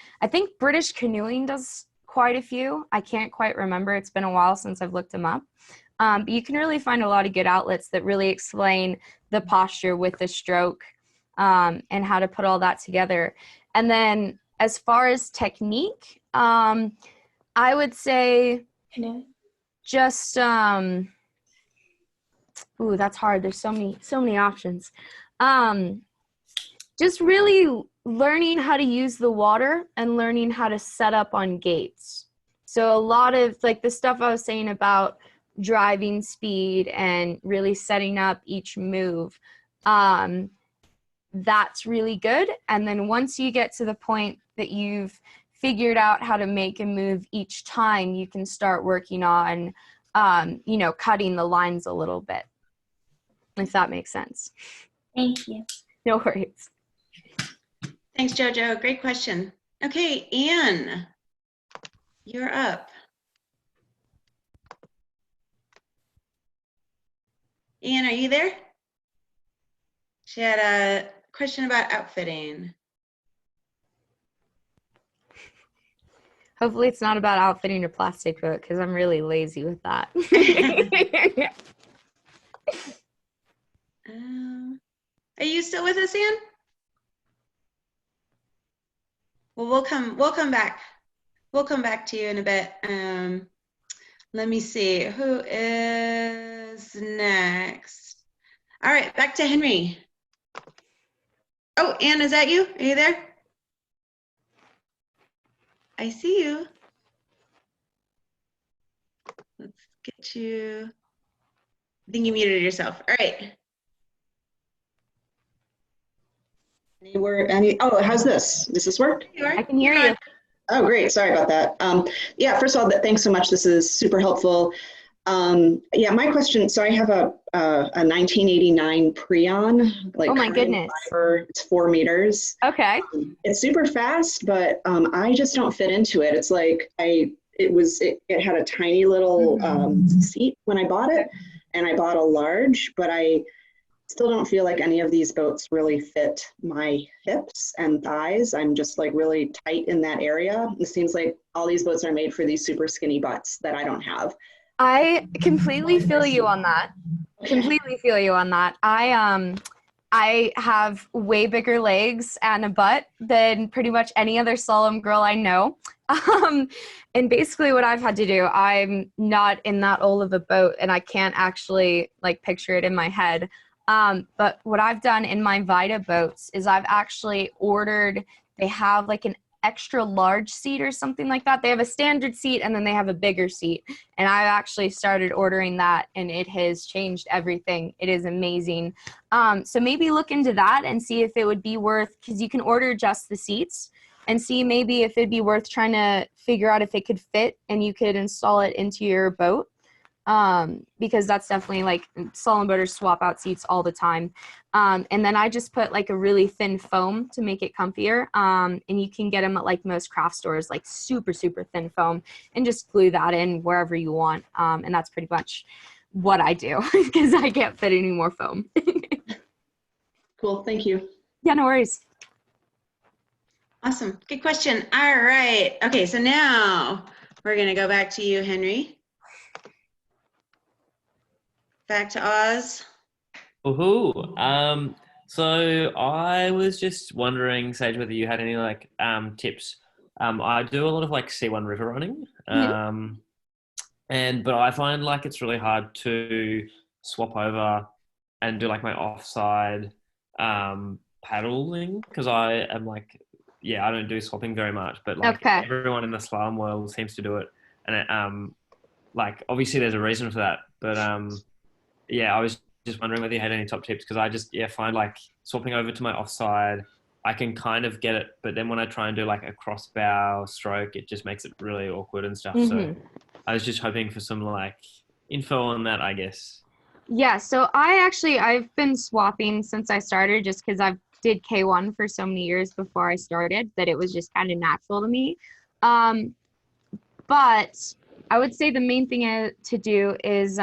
British canoeing does quite a few. I can't quite remember. It's been a while since I've looked them up. But you can really find a lot of good outlets that really explain the posture with the stroke and how to put all that together. And then as far as technique, I would say just, ooh, that's hard. There's so many options. Just really learning how to use the water and learning how to set up on gates. So a lot of like the stuff I was saying about driving speed and really setting up each move, that's really good. And then once you get to the point that you've figured out how to make a move each time, you can start working on, you know, cutting the lines a little bit, if that makes sense. Thank you. No worries. Thanks, JoJo. Great question. Okay, Anne, you're up. Anne, are you there? She had a question about outfitting. Hopefully it's not about outfitting your plastic boat, because I'm really lazy with that. Are you still with us, Anne? Well, we'll come back. We'll come back to you in a bit. Let me see, who is next? All right, back to Henry. Oh, Anne, is that you? Are you there? I see you. Let's get you. I think you muted yourself. All right. Oh, how's this? Does this work? You are? I can hear You're you. on. Oh, great. Sorry about that. Yeah, first of all, thanks so much. This is super helpful. Yeah, my question, so I have a 1989 Prion, like Oh my carbon goodness. fiber. It's 4 meters. Okay. It's super fast, but I just don't fit into it. It's like it had a tiny little seat when I bought it, and I bought a large, but I still don't feel like any of these boats really fit my hips and thighs. I'm just like really tight in that area. It seems like all these boats are made for these super skinny butts that I don't have. I completely feel you on that. Completely feel you on that. I have way bigger legs and a butt than pretty much any other slalom girl I know. And basically what I've had to do, I'm not in that old of a boat and I can't actually like picture it in my head. But what I've done in my Vita boats is I've actually ordered, they have like an extra large seat or something like that. They have a standard seat and then they have a bigger seat. And I've actually started ordering that and it has changed everything. It is amazing. So maybe look into that and see if it would be worth, because you can order just the seats and see maybe if it'd be worth trying to figure out if it could fit and you could install it into your boat. Because that's definitely like slalom boaters swap out seats all the time. And then I just put like a really thin foam to make it comfier. And you can get them at like most craft stores, like super, super thin foam, and just glue that in wherever you want. And that's pretty much what I do because I can't fit any more foam. Cool, thank you. Yeah, no worries. Awesome. Good question. All right. Okay, so now we're going to go back to you, Henry. Back to Oz. Woohoo. So I was just wondering, Sage, whether you had any like tips. I do a lot of like C1 river running. But I find like it's really hard to swap over and do like my offside paddling because I am like, yeah, I don't do swapping very much, but like everyone in the slalom world seems to do it. And it, like obviously there's a reason for that, but yeah, I was just wondering whether you had any top tips because I just find like swapping over to my offside, I can kind of get it, but then when I try and do like a cross bow stroke, it just makes it really awkward and stuff. So I was just hoping for some like info on that, I guess. Yeah, so I've been swapping since I started just because I've did K1 for so many years before I started that it was just kind of natural to me. But I would say the main thing to do is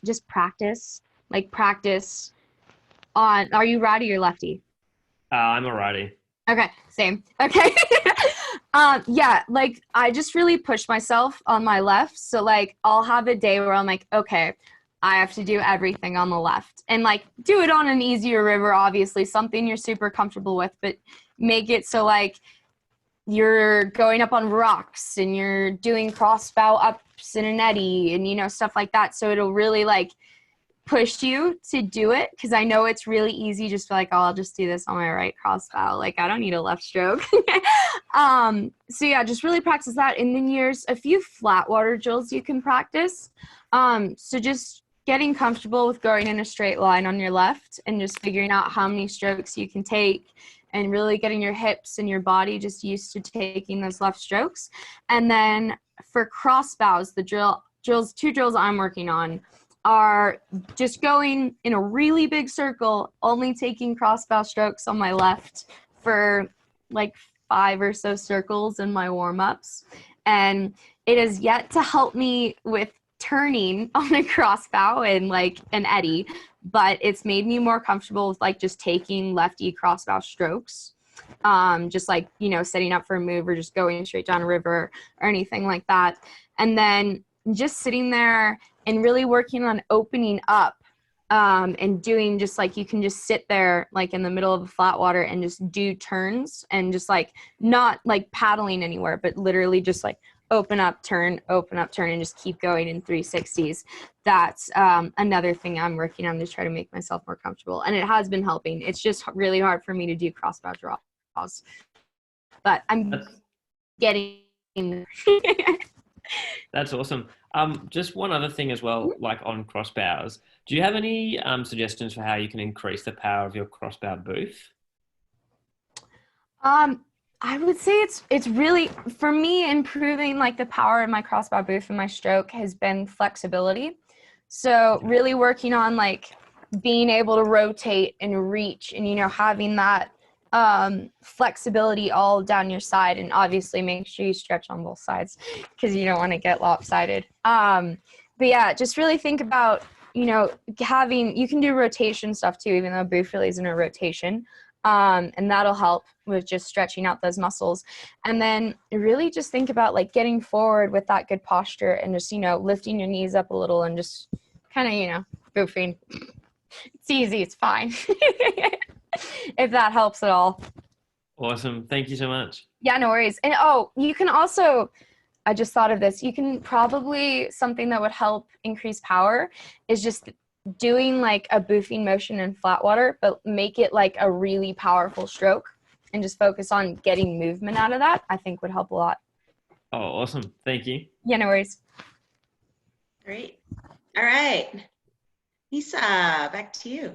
just practice. Like practice on, are you righty or lefty? I'm a righty. Okay, same. Okay. Yeah, like I just really push myself on my left. So like I'll have a day where I'm like, okay, I have to do everything on the left and like do it on an easier river, obviously something you're super comfortable with, but make it so like you're going up on rocks and you're doing cross bow ups in an eddy and, you know, stuff like that. So it'll really like push you to do it. Cause I know it's really easy just to like, oh, I'll just do this on my right cross bow. Like I don't need a left stroke. So yeah, just really practice that. And then there's a few flat water drills you can practice. So just getting comfortable with going in a straight line on your left and just figuring out how many strokes you can take and really getting your hips and your body just used to taking those left strokes. And then for cross bows, the two drills I'm working on are just going in a really big circle, only taking cross bow strokes on my left for like 5 or so circles in my warm-ups. And it has yet to help me with turning on a cross bow and like an eddy, but it's made me more comfortable with like just taking lefty cross bow strokes. Just like, you know, setting up for a move or just going straight down a river or anything like that. And then just sitting there and really working on opening up and doing just like you can just sit there like in the middle of the flat water and just do turns and just like not like paddling anywhere, but literally just like open up, turn, and just keep going in 360s. That's another thing I'm working on to try to make myself more comfortable. And it has been helping. It's just really hard for me to do crossbow draws. But I'm getting there. That's awesome. Just one other thing as well, like on crossbows. Do you have any suggestions for how you can increase the power of your crossbow booth? I would say it's really, for me, improving like the power in my crossbar booth and my stroke has been flexibility. So really working on like being able to rotate and reach and, having that flexibility all down your side, and obviously make sure you stretch on both sides because you don't want to get lopsided. But yeah, just really think about, you can do rotation stuff too, even though booth really isn't a rotation. And that'll help with just stretching out those muscles. And then really just think about like getting forward with that good posture and just, lifting your knees up a little and just kind of, boofing. It's easy. It's fine. If that helps at all. Awesome. Thank you so much. Yeah, no worries. And you can also, I just thought of this, you can probably, something that would help increase power is just doing like a boofing motion in flat water, but make it like a really powerful stroke and just focus on getting movement out of that, I think would help a lot. Oh, awesome. Thank you. Yeah, no worries. Great. All right. Lisa, back to you.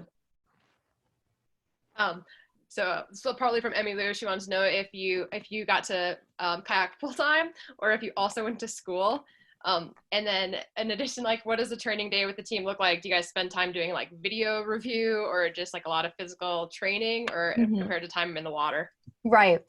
So partly from Emmy Lou, she wants to know if you got to kayak full time or if you also went to school. And then in addition, like, what does a training day with the team look like? Do you guys spend time doing like video review or just like a lot of physical training, or compared to time in the water? Right.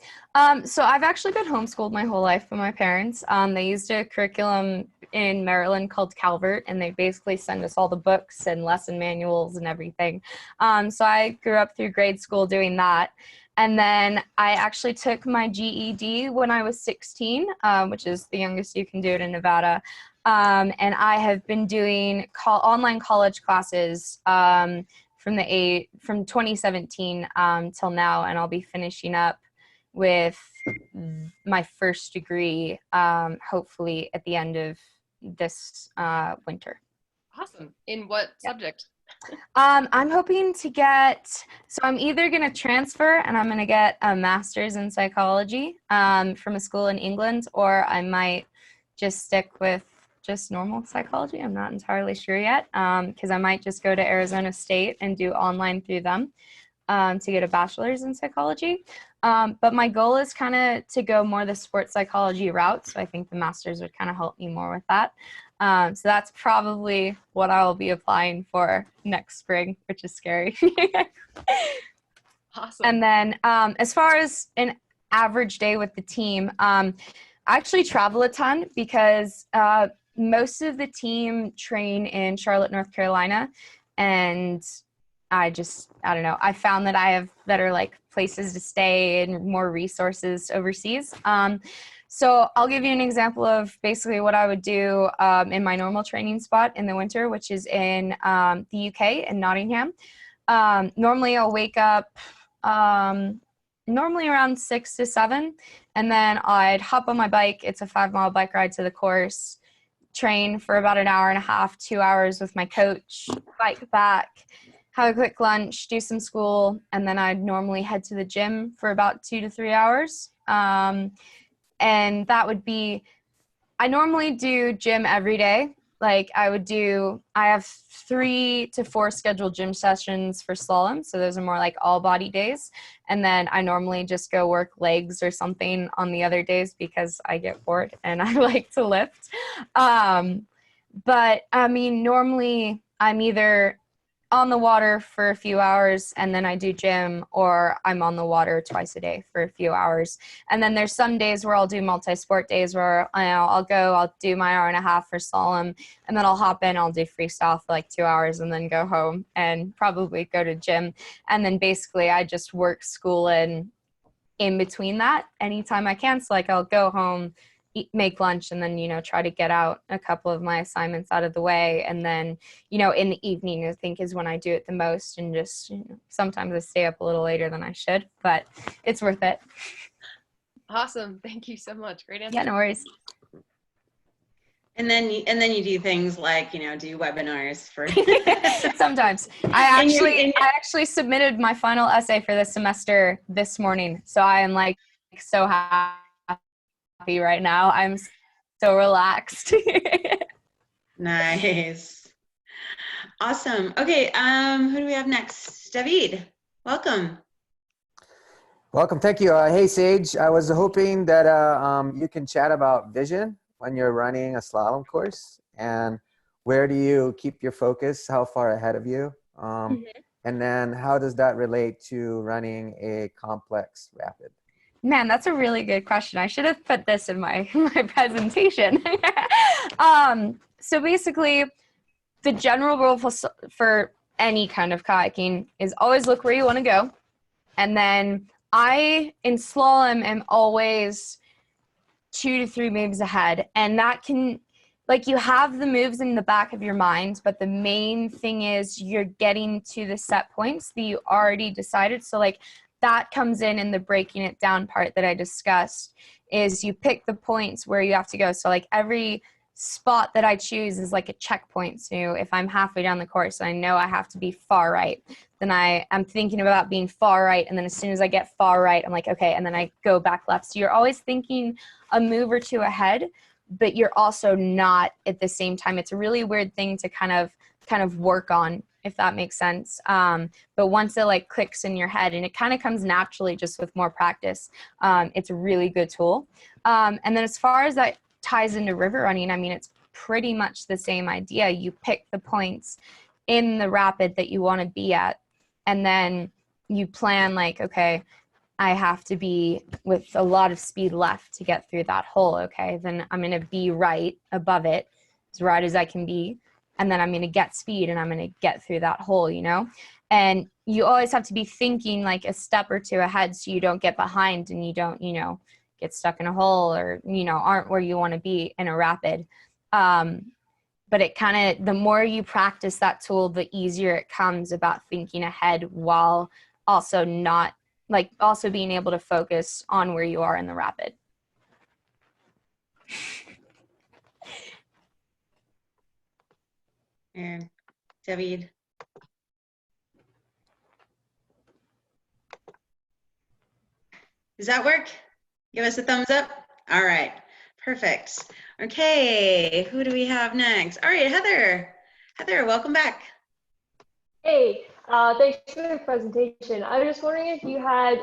So I've actually been homeschooled my whole life by my parents. They used a curriculum in Maryland called Calvert, and they basically send us all the books and lesson manuals and everything. So I grew up through grade school doing that. And then I actually took my GED when I was 16, which is the youngest you can do it in Nevada. And I have been doing online college classes from 2017 till now, and I'll be finishing up with my first degree, hopefully at the end of this winter. Awesome. In what subject? I'm hoping to so I'm either going to transfer and I'm going to get a master's in psychology from a school in England, or I might just stick with just normal psychology. I'm not entirely sure yet, because I might just go to Arizona State and do online through them to get a bachelor's in psychology. But my goal is kind of to go more the sports psychology route, so I think the master's would kind of help me more with that. So that's probably what I will be applying for next spring, which is scary. Awesome. And then as far as an average day with the team, I actually travel a ton because most of the team train in Charlotte, North Carolina. And I don't know, I found that I have better like places to stay and more resources overseas. So I'll give you an example of basically what I would do in my normal training spot in the winter, which is in the UK in Nottingham. Normally I'll wake up normally around 6 to 7, and then I'd hop on my bike. It's a 5-mile bike ride to the course, train for about an hour and a half, 2 hours with my coach, bike back, have a quick lunch, do some school, and then I'd normally head to the gym for about 2 to 3 hours. And that would be, I normally do gym every day. Like I have 3 to 4 scheduled gym sessions for slalom. So those are more like all body days. And then I normally just go work legs or something on the other days because I get bored and I like to lift. But I mean, normally I'm either on the water for a few hours and then I do gym, or I'm on the water twice a day for a few hours. And then there's some days where I'll do multi-sport days where I'll do my hour and a half for slalom, and then I'll hop in, I'll do freestyle for like 2 hours and then go home and probably go to gym. And then basically I just work school in between that anytime I can. So like I'll go home, make lunch, and then, try to get out a couple of my assignments out of the way. And then, in the evening, I think is when I do it the most. And just, sometimes I stay up a little later than I should, but it's worth it. Awesome. Thank you so much. Great answer. Yeah, no worries. And then you do things like, do webinars for sometimes. I actually submitted my final essay for this semester this morning. So I am like so happy right now. I'm so relaxed. Nice. Awesome. Okay, who do we have next? David, welcome. Welcome. Thank you. Hey, Sage. I was hoping that you can chat about vision when you're running a slalom course, and where do you keep your focus? How far ahead of you? And then how does that relate to running a complex rapid? Man, that's a really good question. I should have put this in my presentation. So basically, the general rule for any kind of kayaking is always look where you want to go. And then I, in slalom, am always 2 to 3 moves ahead. And that can, like, you have the moves in the back of your mind, but the main thing is you're getting to the set points that you already decided. So, like, that comes in the breaking it down part that I discussed, is you pick the points where you have to go. So, like, every spot that I choose is like a checkpoint. So if I'm halfway down the course and I know I have to be far right, then I'm thinking about being far right. And then as soon as I get far right, I'm like, okay. And then I go back left. So you're always thinking a move or two ahead, but you're also not at the same time. It's a really weird thing to kind of work on, if that makes sense. But once it like clicks in your head, and it kind of comes naturally just with more practice, it's a really good tool. And then as far as that ties into river running, I mean, it's pretty much the same idea. You pick the points in the rapid that you want to be at, and then you plan like, okay, I have to be with a lot of speed left to get through that hole. Okay, then I'm going to be right above it, as right as I can be, and then I'm going to get speed and I'm going to get through that hole, you know? And you always have to be thinking like a step or two ahead so you don't get behind and you don't, you know, get stuck in a hole or, you know, aren't where you want to be in a rapid. But it kind of, the more you practice that tool, the easier it comes about thinking ahead while also not, like, also being able to focus on where you are in the rapid. And David. Does that work? Give us a thumbs up. All right, perfect. Okay, who do we have next? All right, Heather. Heather, welcome back. Hey, thanks for the presentation. I was just wondering if you had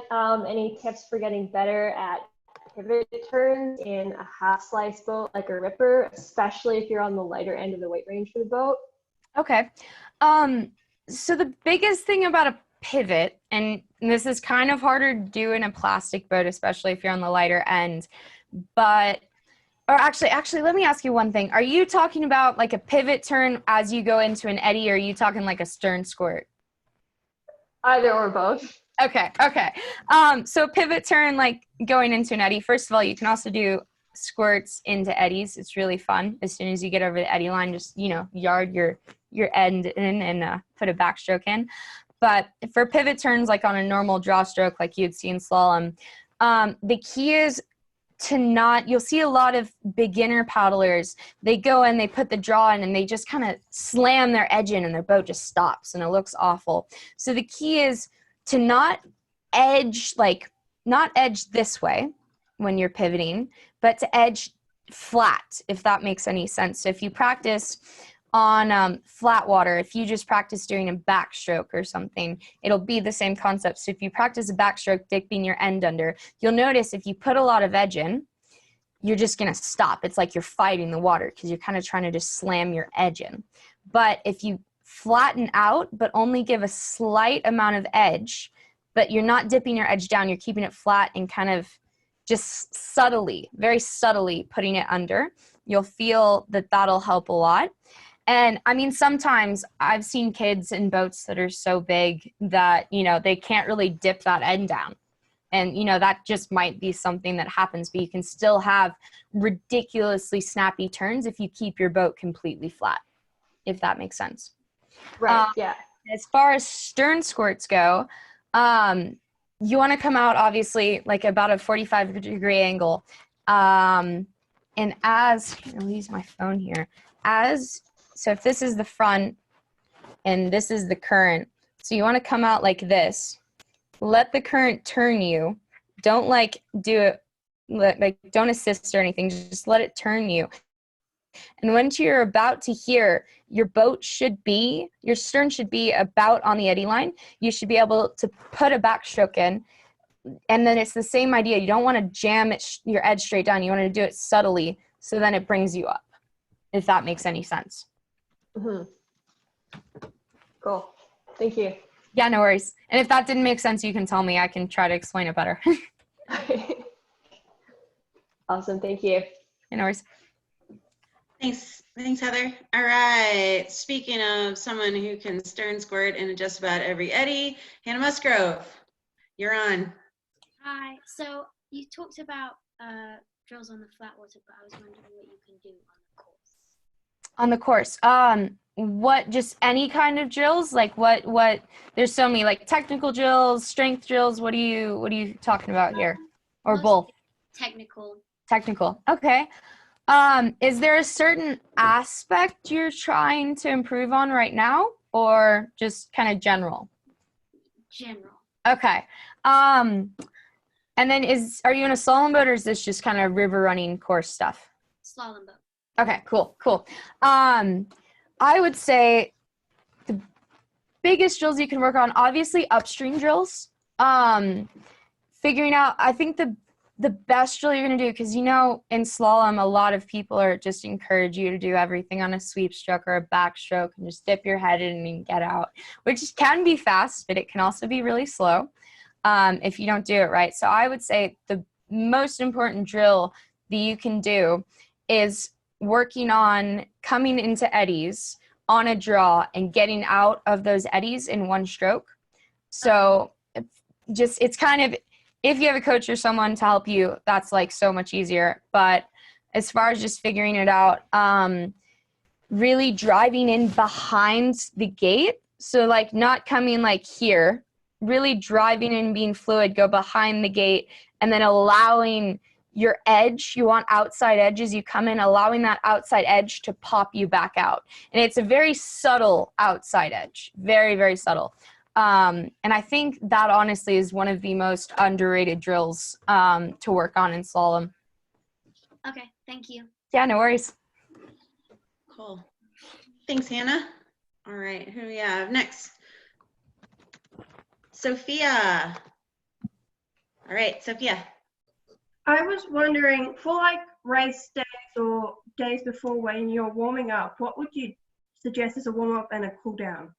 any tips for getting better at pivot turns in a half slice boat like a ripper, especially if you're on the lighter end of the weight range for the boat. Okay. So the biggest thing about a pivot, and this is kind of harder to do in a plastic boat, especially if you're on the lighter end, but, or actually, let me ask you one thing. Are you talking about like a pivot turn as you go into an eddy, or are you talking like a stern squirt? Either or both. Okay. So pivot turn, like going into an eddy, first of all, you can also do squirts into eddies. It's really fun. As soon as you get over the eddy line, just, you know, yard your end in and put a backstroke in. But for pivot turns, like on a normal draw stroke, like you'd see in slalom, the key is to not, you'll see a lot of beginner paddlers, they go and they put the draw in and they just kind of slam their edge in and their boat just stops and it looks awful. So the key is to not edge this way when you're pivoting, but to edge flat, if that makes any sense. So if you practice on flat water, if you just practice doing a backstroke or something, it'll be the same concept. So if you practice a backstroke dipping your end under, you'll notice if you put a lot of edge in, you're just going to stop. It's like you're fighting the water because you're kind of trying to just slam your edge in. But if you flatten out but only give a slight amount of edge, but you're not dipping your edge down, you're keeping it flat and kind of just subtly, very subtly putting it under, you'll feel that that'll help a lot. And I mean, sometimes I've seen kids in boats that are so big that, you know, they can't really dip that end down. And, you know, that just might be something that happens, but you can still have ridiculously snappy turns if you keep your boat completely flat, if that makes sense. Right, yeah. As far as stern squirts go, you want to come out, obviously, like about a 45-degree angle. And as, I'll use my phone here, so if this is the front and this is the current, so you want to come out like this. Let the current turn you. Don't like do it, like don't assist or anything. Just let it turn you. And once you're about to hear, your stern should be about on the eddy line. You should be able to put a backstroke in, and then it's the same idea. You don't want to jam your edge straight down. You want to do it subtly, so then it brings you up, if that makes any sense. Mm-hmm. Cool. Thank you. Yeah, no worries. And if that didn't make sense, you can tell me. I can try to explain it better. Awesome. Thank you. Yeah, no worries. Thanks, Heather. All right, speaking of someone who can stern squirt in just about every eddy, Hannah Musgrove, you're on. Hi, so you talked about drills on the flat water, but I was wondering what you can do on the course. On the course, what, just any kind of drills? Like what, there's so many, like technical drills, strength drills. What are you talking about here? Or both? Technical. Okay. Is there a certain aspect you're trying to improve on right now, or just kind of general? General. Okay. And then are you in a slalom boat, or is this just kind of river running course stuff? Slalom boat. Okay, cool. I would say the biggest drills you can work on, obviously upstream drills. Figuring out, I think the best drill you're going to do, because in slalom, a lot of people are just encourage you to do everything on a sweep stroke or a backstroke and just dip your head in and get out, which can be fast, but it can also be really slow if you don't do it right. So I would say the most important drill that you can do is working on coming into eddies on a draw and getting out of those eddies in one stroke. So it's kind of, if you have a coach or someone to help you, that's like so much easier. But as far as just figuring it out, really driving in behind the gate. So like not coming like here, really driving in, being fluid, go behind the gate, and then allowing your edge, you want outside edges, you come in, allowing that outside edge to pop you back out. And it's a very subtle outside edge, very, very subtle. And I think that honestly is one of the most underrated drills to work on in slalom. Okay, thank you. Yeah, no worries. Cool. Thanks, Hannah. All right, who do we have next? Sophia. All right, Sophia. I was wondering, for like race days or days before when you're warming up, what would you suggest as a warm-up and a cool-down?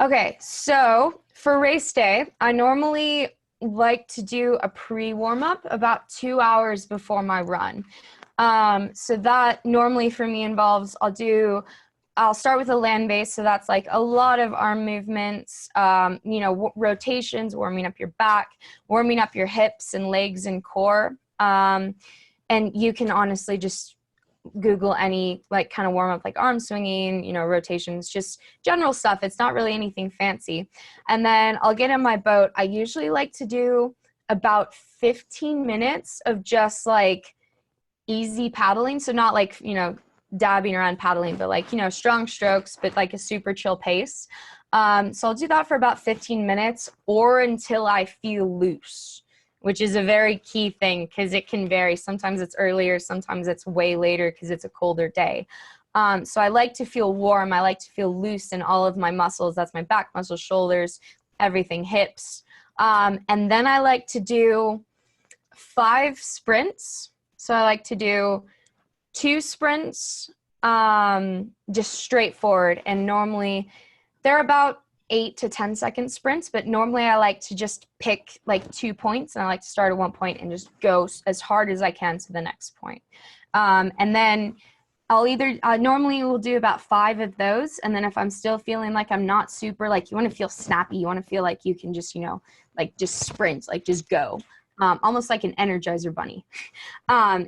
Okay, so for race day, I normally like to do a pre-warm-up about 2 hours before my run. So that normally for me involves, I'll start with a land base, so that's like a lot of arm movements, rotations, warming up your back, warming up your hips and legs and core. And you can honestly just Google any like kind of warm up, like arm swinging, rotations, just general stuff. It's not really anything fancy. And then I'll get in my boat. I usually like to do about 15 minutes of just like easy paddling. So not like, dabbing around paddling, but like, strong strokes, but like a super chill pace. So I'll do that for about 15 minutes or until I feel loose, which is a very key thing because it can vary. Sometimes it's earlier, sometimes it's way later because it's a colder day. So I like to feel warm. I like to feel loose in all of my muscles. That's my back muscles, shoulders, everything, hips. And then I like to do 5 sprints. So I like to do 2 sprints, just straightforward. And normally they're about 8 to 10 second sprints, but normally I like to just pick like 2 points, and I like to start at one point and just go as hard as I can to the next point. And then I'll normally will do about 5 of those. And then if I'm still feeling like I'm not super, like you want to feel snappy, you want to feel like you can just, like just sprint, like just go. Almost like an Energizer bunny.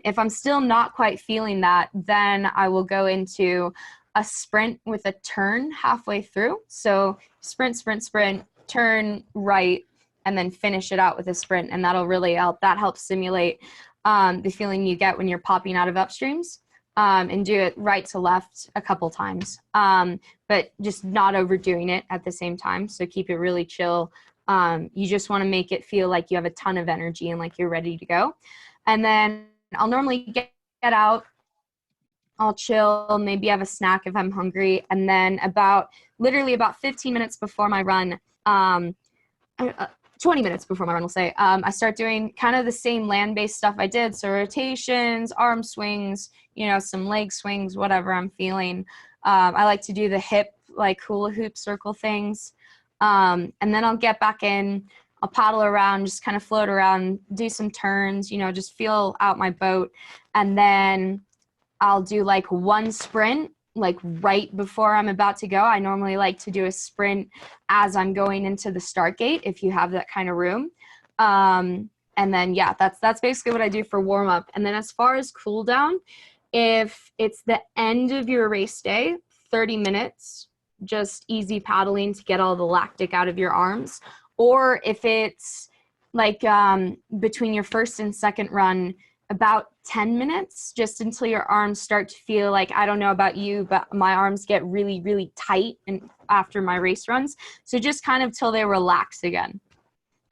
If I'm still not quite feeling that, then I will go into a sprint with a turn halfway through. So sprint, sprint, sprint, turn right, and then finish it out with a sprint. And that'll really help. That helps simulate the feeling you get when you're popping out of upstreams, and do it right to left a couple times, but just not overdoing it at the same time. So keep it really chill. You just want to make it feel like you have a ton of energy and like you're ready to go. And then I'll normally get out, I'll chill, maybe have a snack if I'm hungry. And then literally about 15 minutes before my run, 20 minutes before my run, we'll say, I start doing kind of the same land-based stuff I did. So rotations, arm swings, you know, some leg swings, whatever I'm feeling. I like to do the hip, like hula hoop circle things. And then I'll get back in, I'll paddle around, just kind of float around, do some turns, you know, just feel out my boat. And then I'll do like one sprint, like right before I'm about to go. I normally like to do a sprint as I'm going into the start gate, if you have that kind of room. And then, yeah, that's basically what I do for warm up. And then as far as cool down, if it's the end of your race day, 30 minutes, just easy paddling to get all the lactic out of your arms. Or if it's like between your first and second run, about 10 minutes, just until your arms start to feel like, I don't know about you, but my arms get really, really tight and after my race runs. So just kind of till they relax again.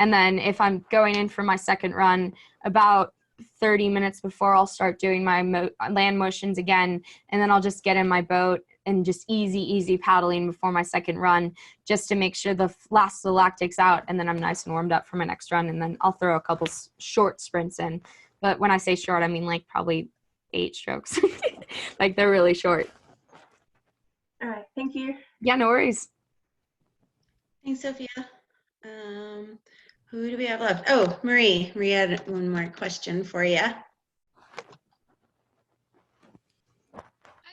And then if I'm going in for my second run, about 30 minutes before, I'll start doing my land motions again. And then I'll just get in my boat and just easy paddling before my second run, just to make sure the last of the lactic's out. And then I'm nice and warmed up for my next run. And then I'll throw a couple short sprints in. But when I say short, I mean like probably 8 strokes. Like they're really short. All right, thank you. Yeah, no worries. Thanks, Sophia. Who do we have left? Oh, Marie. Marie had one more question for you. Hi,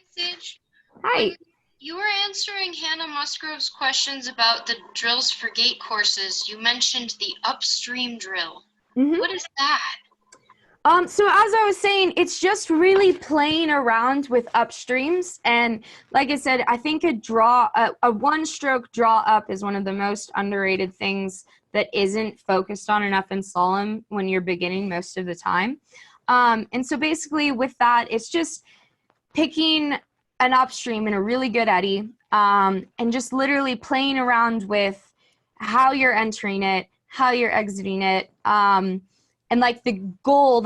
Sage. Hi. You were answering Hannah Musgrove's questions about the drills for gate courses. You mentioned the upstream drill. Mm-hmm. What is that? So as I was saying, it's just really playing around with upstreams. And like I said, I think a one-stroke draw up is one of the most underrated things that isn't focused on enough in slalom when you're beginning most of the time. And so basically with that, it's just picking an upstream in a really good eddy and just literally playing around with how you're entering it, how you're exiting it. And like the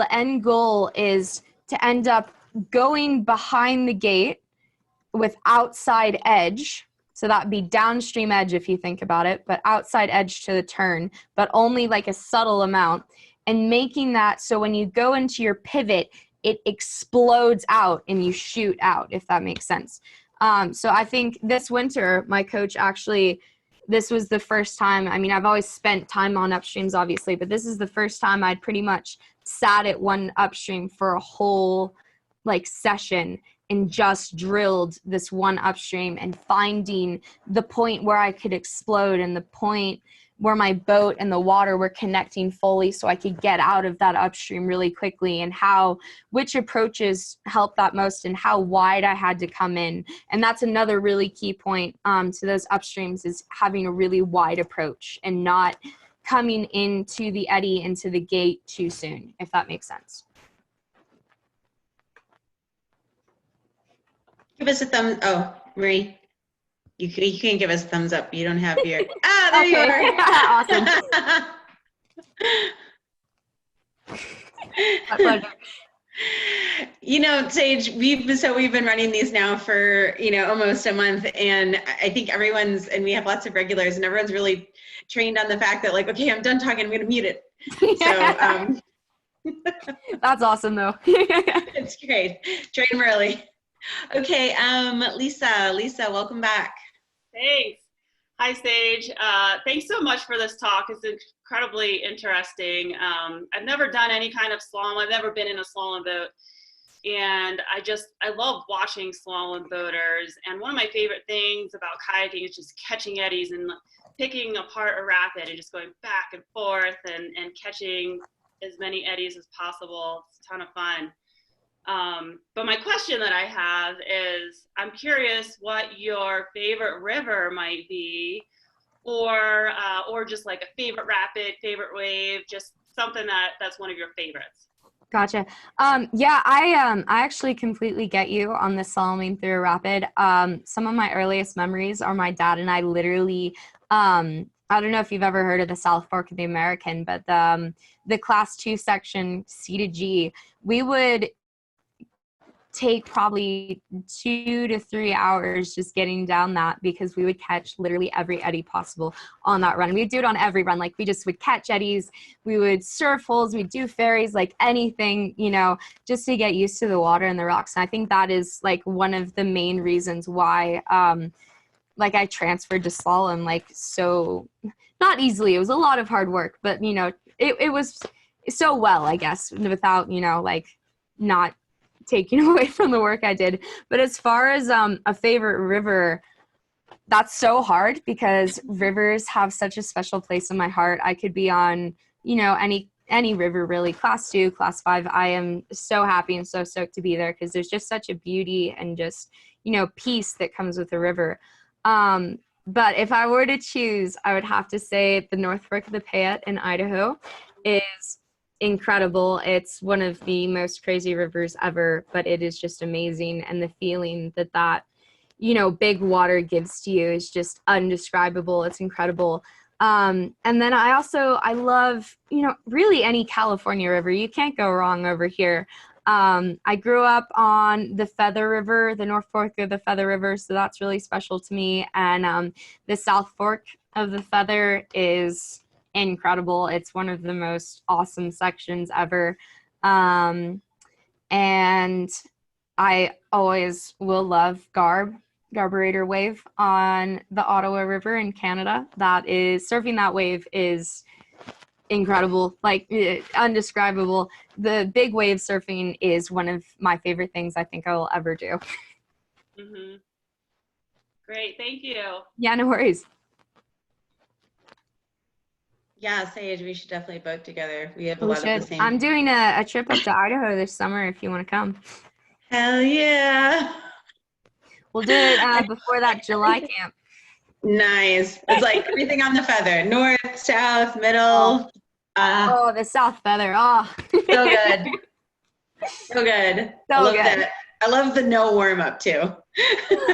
end goal is to end up going behind the gate with outside edge. So that'd be downstream edge if you think about it, but outside edge to the turn, but only like a subtle amount. And making that so when you go into your pivot, it explodes out and you shoot out, if that makes sense. So I think this winter, my coach actually, this was the first time, I mean, I've always spent time on upstreams, obviously, but this is the first time I'd pretty much sat at one upstream for a whole like session and just drilled this one upstream and finding the point where I could explode and the point where my boat and the water were connecting fully so I could get out of that upstream really quickly, and which approaches helped that most and how wide I had to come in. And that's another really key point to those upstreams, is having a really wide approach and not coming into the eddy, into the gate too soon, if that makes sense. Give us a thumb. Oh, Marie. You can give us a thumbs up. You don't have your. There you are. Awesome. My pleasure. You know, Sage, we've been running these now for, almost a month, and I think and we have lots of regulars, and everyone's really trained on the fact that, like, okay, I'm done talking, I'm going to mute it. So that's awesome though. It's great. Train them early. Okay, Lisa, welcome back. Thanks. Hi, Sage. Thanks so much for this talk. It's incredibly interesting. I've never done any kind of slalom. I've never been in a slalom boat. And I love watching slalom boaters. And one of my favorite things about kayaking is just catching eddies and picking apart a rapid and just going back and forth and catching as many eddies as possible. It's a ton of fun. But my question that I have is, I'm curious what your favorite river might be, or just like a favorite rapid, favorite wave, just something that's one of your favorites. Gotcha. Yeah, I actually completely get you on the slaloming through a rapid. Some of my earliest memories are my dad and I literally, I don't know if you've ever heard of the South Fork of the American, but the class 2 section C to G, we would take probably 2 to 3 hours just getting down that, because we would catch literally every eddy possible on that run. We would do it on every run. Like we just would catch eddies, we would surf holes, we'd do ferries, like anything, you know, just to get used to the water and the rocks. And I think that is like one of the main reasons why like I transferred to slalom, like, so not easily. It was a lot of hard work, but you know, it was so well, I guess, without, you know, like not taking away from the work I did. But as far as a favorite river, that's so hard, because rivers have such a special place in my heart. I could be on, you know, any river really, class 2, class 5. I am so happy and so stoked to be there, because there's just such a beauty and just, you know, peace that comes with the river. But if I were to choose, I would have to say the North Fork of the Payette in Idaho is incredible. It's one of the most crazy rivers ever, but it is just amazing. And the feeling that, you know, big water gives to you is just undescribable. It's incredible. And then I love, you know, really any California river. You can't go wrong over here. I grew up on the Feather River, the North Fork of the Feather River, so that's really special to me. And the South Fork of the Feather is incredible. It's one of the most awesome sections ever. And I always will love Garburator Wave on the Ottawa River in Canada. Surfing that wave is incredible, like undescribable. The big wave surfing is one of my favorite things I think I will ever do. Mm-hmm. Great, thank you. Yeah, no worries. Yeah, Sage, we should definitely boat together. We have a lot of the same. I'm doing a trip up to Idaho this summer if you want to come. Hell yeah. We'll do it before that July camp. Nice. It's like everything on the Feather, north, south, middle. The South Feather. Oh, so good. So good. So I love good. that. I love the no warm up too.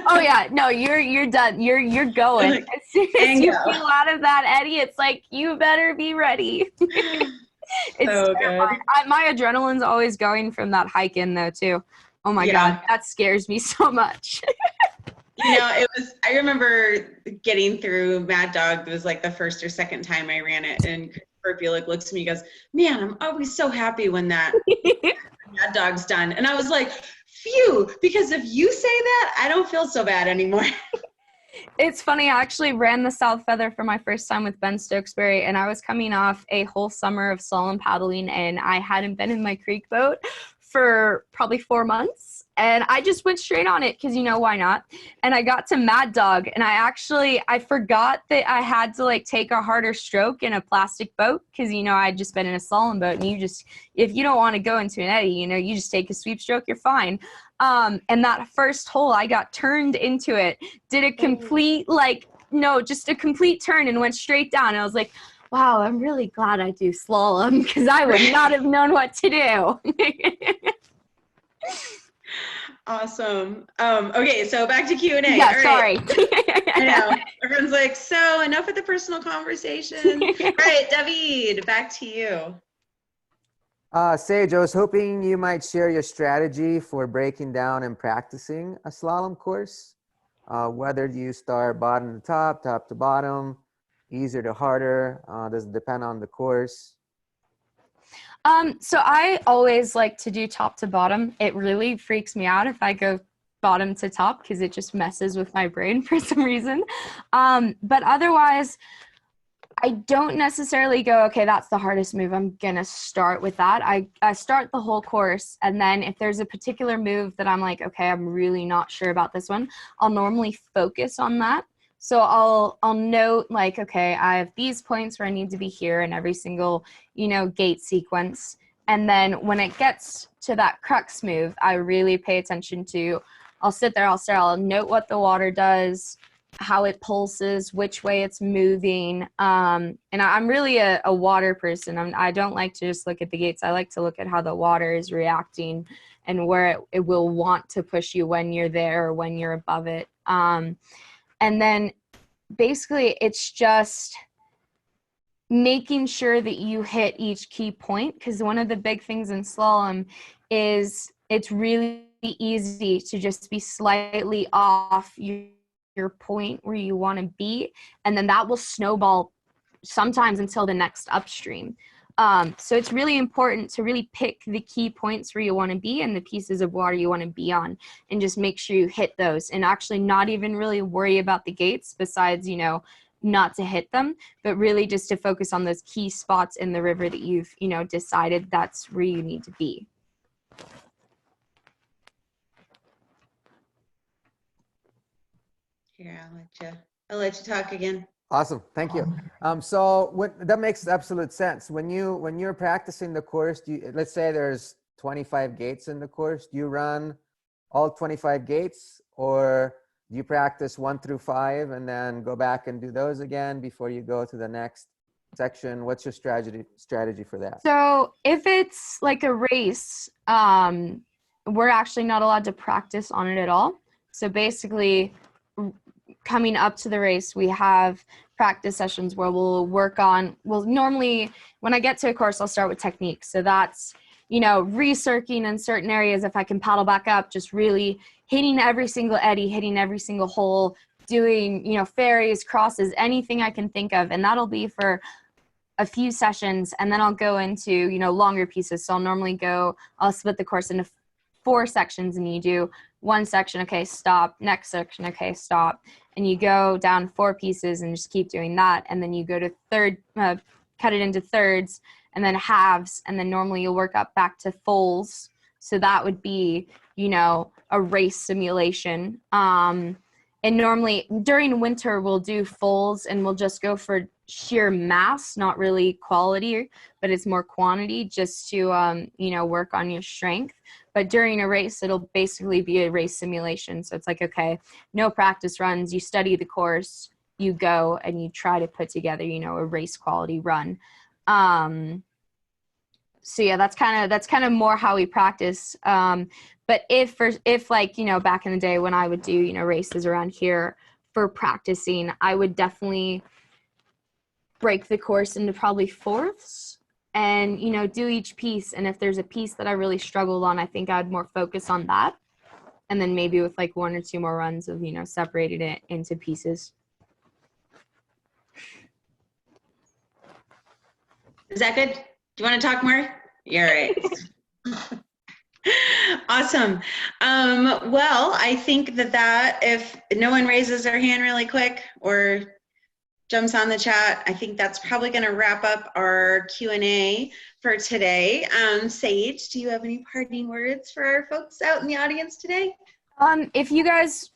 Oh yeah, no, you're done. You're going. Like, As soon as you go. feel out of that eddy, it's like you better be ready. It's so terrifying. good. My adrenaline's always going from that hike in though too. Oh my God, that scares me so much. You know, I remember getting through Mad Dog. It was like the first or second time I ran it, and Christopher Buick looks at me and goes, "Man, I'm always so happy when that Mad Dog's done." And I was like, phew, because if you say that, I don't feel so bad anymore. It's funny, I actually ran the South Feather for my first time with Ben Stokesbury, and I was coming off a whole summer of slalom paddling, and I hadn't been in my creek boat for probably 4 months, and I just went straight on it because, you know, why not? And I got to Mad Dog, and I forgot that I had to like take a harder stroke in a plastic boat because, you know, I'd just been in a slalom boat, and if you don't want to go into an eddy, you know, you just take a sweep stroke, you're fine. And that first hole, I got turned into it, did a complete just a complete turn and went straight down. And I was like, wow, I'm really glad I do slalom because I would not have known what to do. Awesome. Okay, so back to Q&A. Yeah, all sorry. I know. Everyone's like, so enough with the personal conversation. All right, David, back to you. Sage, I was hoping you might share your strategy for breaking down and practicing a slalom course. Whether you start bottom to top, top to bottom, easier to harder, does it depend on the course? So I always like to do top to bottom. It really freaks me out if I go bottom to top because it just messes with my brain for some reason. But otherwise, I don't necessarily go, okay, that's the hardest move, I'm gonna start with that. I start the whole course, and then if there's a particular move that I'm like, okay, I'm really not sure about this one, I'll normally focus on that. So I'll note like, okay, I have these points where I need to be here in every single, you know, gate sequence. And then when it gets to that crux move, I really pay attention to, I'll sit there, I'll note what the water does, how it pulses, which way it's moving. And I'm really a water person. I don't like to just look at the gates. I like to look at how the water is reacting and where it will want to push you when you're there or when you're above it. And then basically it's just making sure that you hit each key point, because one of the big things in slalom is it's really easy to just be slightly off your point where you want to be, and then that will snowball sometimes until the next upstream. So it's really important to really pick the key points where you want to be and the pieces of water you want to be on, and just make sure you hit those, and actually not even really worry about the gates besides, not to hit them, but really just to focus on those key spots in the river that you've, decided that's where you need to be. Here, I'll let you talk again. Awesome, thank you. So that makes absolute sense. When you're practicing the course, let's say there's 25 gates in the course, do you run all 25 gates, or do you practice 1 through 5 and then go back and do those again before you go to the next section? What's your strategy for that? So if it's like a race, we're actually not allowed to practice on it at all. So basically, coming up to the race, we have practice sessions where normally when I get to a course, I'll start with technique. So that's, recircling in certain areas. If I can paddle back up, just really hitting every single eddy, hitting every single hole, doing, ferries, crosses, anything I can think of. And that'll be for a few sessions. And then I'll go into, longer pieces. So I'll split the course into 4 sections, and you do one section, okay, stop, next section, okay, stop. And you go down 4 pieces and just keep doing that. And then you go to cut it into thirds and then halves. And then normally you'll work up back to fulls. So that would be, a race simulation. And normally during winter, we'll do fulls, and we'll just go for sheer mass, not really quality, but it's more quantity, just to, work on your strength. But during a race, it'll basically be a race simulation. So it's like, okay, no practice runs, you study the course, you go and you try to put together, a race quality run. So yeah, that's kind of more how we practice. But if back in the day when I would do, races around here for practicing, I would definitely break the course into probably fourths and, do each piece. And if there's a piece that I really struggled on, I think I'd more focus on that. And then maybe with like 1 or 2 more runs of, separating it into pieces. Is that good? Do you want to talk more? You're right. Awesome. Well, I think that if no one raises their hand really quick or jumps on the chat, I think that's probably going to wrap up our Q&A for today. Sage, do you have any parting words for our folks out in the audience today? If you guys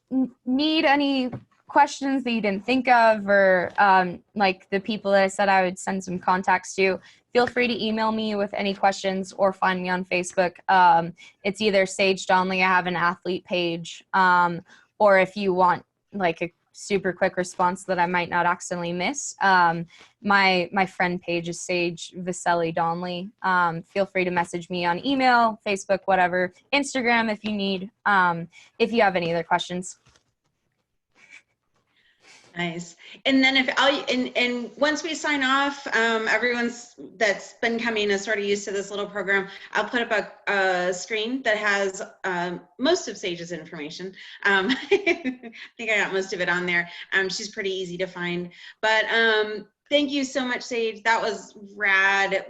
need any questions that you didn't think of, or like the people that I said I would send some contacts to, feel free to email me with any questions or find me on Facebook. It's either Sage Donnelly, I have an athlete page, or if you want like a super quick response that I might not accidentally miss, my friend page is Sage Donnelly. Feel free to message me on email, Facebook, whatever, Instagram if you need, if you have any other questions. Nice. And then and once we sign off, everyone's that's been coming is sort of used to this little program. I'll put up a screen that has most of Sage's information. I think I got most of it on there. She's pretty easy to find. But thank you so much, Sage. That was rad.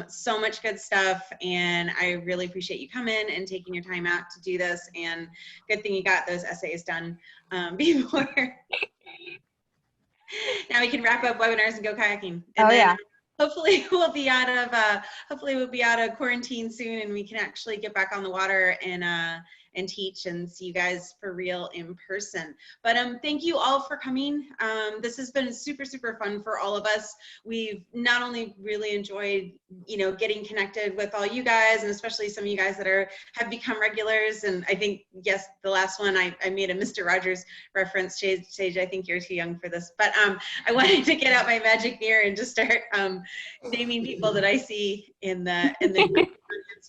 So much good stuff. And I really appreciate you coming and taking your time out to do this. And good thing you got those essays done before. Now we can wrap up webinars and go kayaking. And then hopefully we'll be out of quarantine soon, and we can actually get back on the water and teach and see you guys for real in person. But thank you all for coming. This has been super, super fun for all of us. We've not only really enjoyed, getting connected with all you guys, and especially some of you guys that have become regulars. And I think, yes, the last one I made a Mr. Rogers reference. Sage, I think you're too young for this, but I wanted to get out my magic mirror and just start naming people that I see in the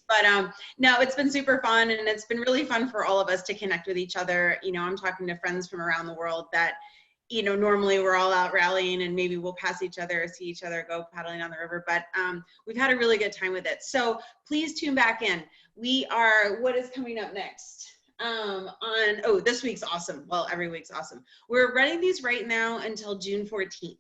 but no, it's been super fun, and it's been really fun for all of us to connect with each other. I'm talking to friends from around the world that, normally we're all out rallying and maybe we'll pass each other or see each other go paddling on the river, but we've had a really good time with it. So please tune back in. what is coming up next? This week's awesome. Well, every week's awesome. We're running these right now until June 14th.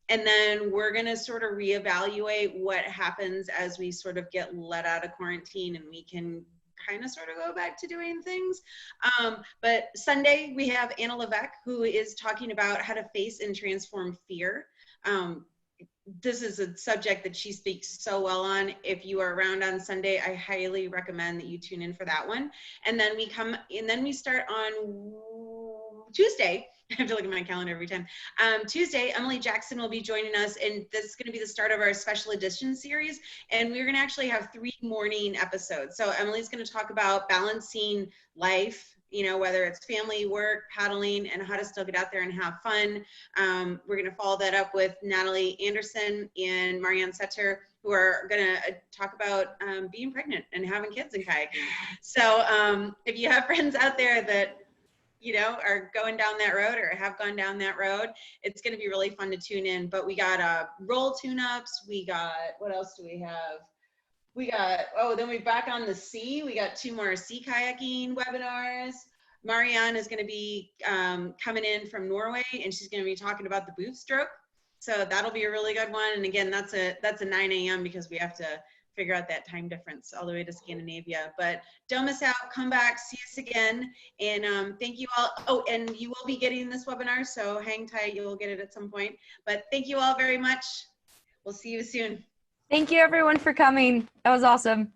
And then we're going to sort of reevaluate what happens as we sort of get let out of quarantine and we can kind of sort of go back to doing things. But Sunday we have Anna Levesque, who is talking about how to face and transform fear. This is a subject that she speaks so well on. If you are around on Sunday, I highly recommend that you tune in for that one. And then we start on Tuesday. I have to look at my calendar every time. Tuesday, Emily Jackson will be joining us, and this is going to be the start of our special edition series. And we're going to actually have 3 morning episodes. So Emily's going to talk about balancing life, you know, whether it's family, work, paddling, and how to still get out there and have fun. We're going to follow that up with Natalie Anderson and Marianne Setter, who are going to talk about being pregnant and having kids and kayaking. So if you have friends out there that, you know, are going down that road or have gone down that road, it's going to be really fun to tune in. But we got roll tune-ups. We got, what else do we have? We got, then we're back on the sea. We got 2 more sea kayaking webinars. Marianne is going to be coming in from Norway, and she's going to be talking about the boot stroke. So that'll be a really good one. And again, that's a 9 a.m. because we have to figure out that time difference all the way to Scandinavia. But don't miss out. Come back. See us again. And thank you all. Oh, and you will be getting this webinar, so hang tight. You will get it at some point. But thank you all very much. We'll see you soon. Thank you, everyone, for coming. That was awesome.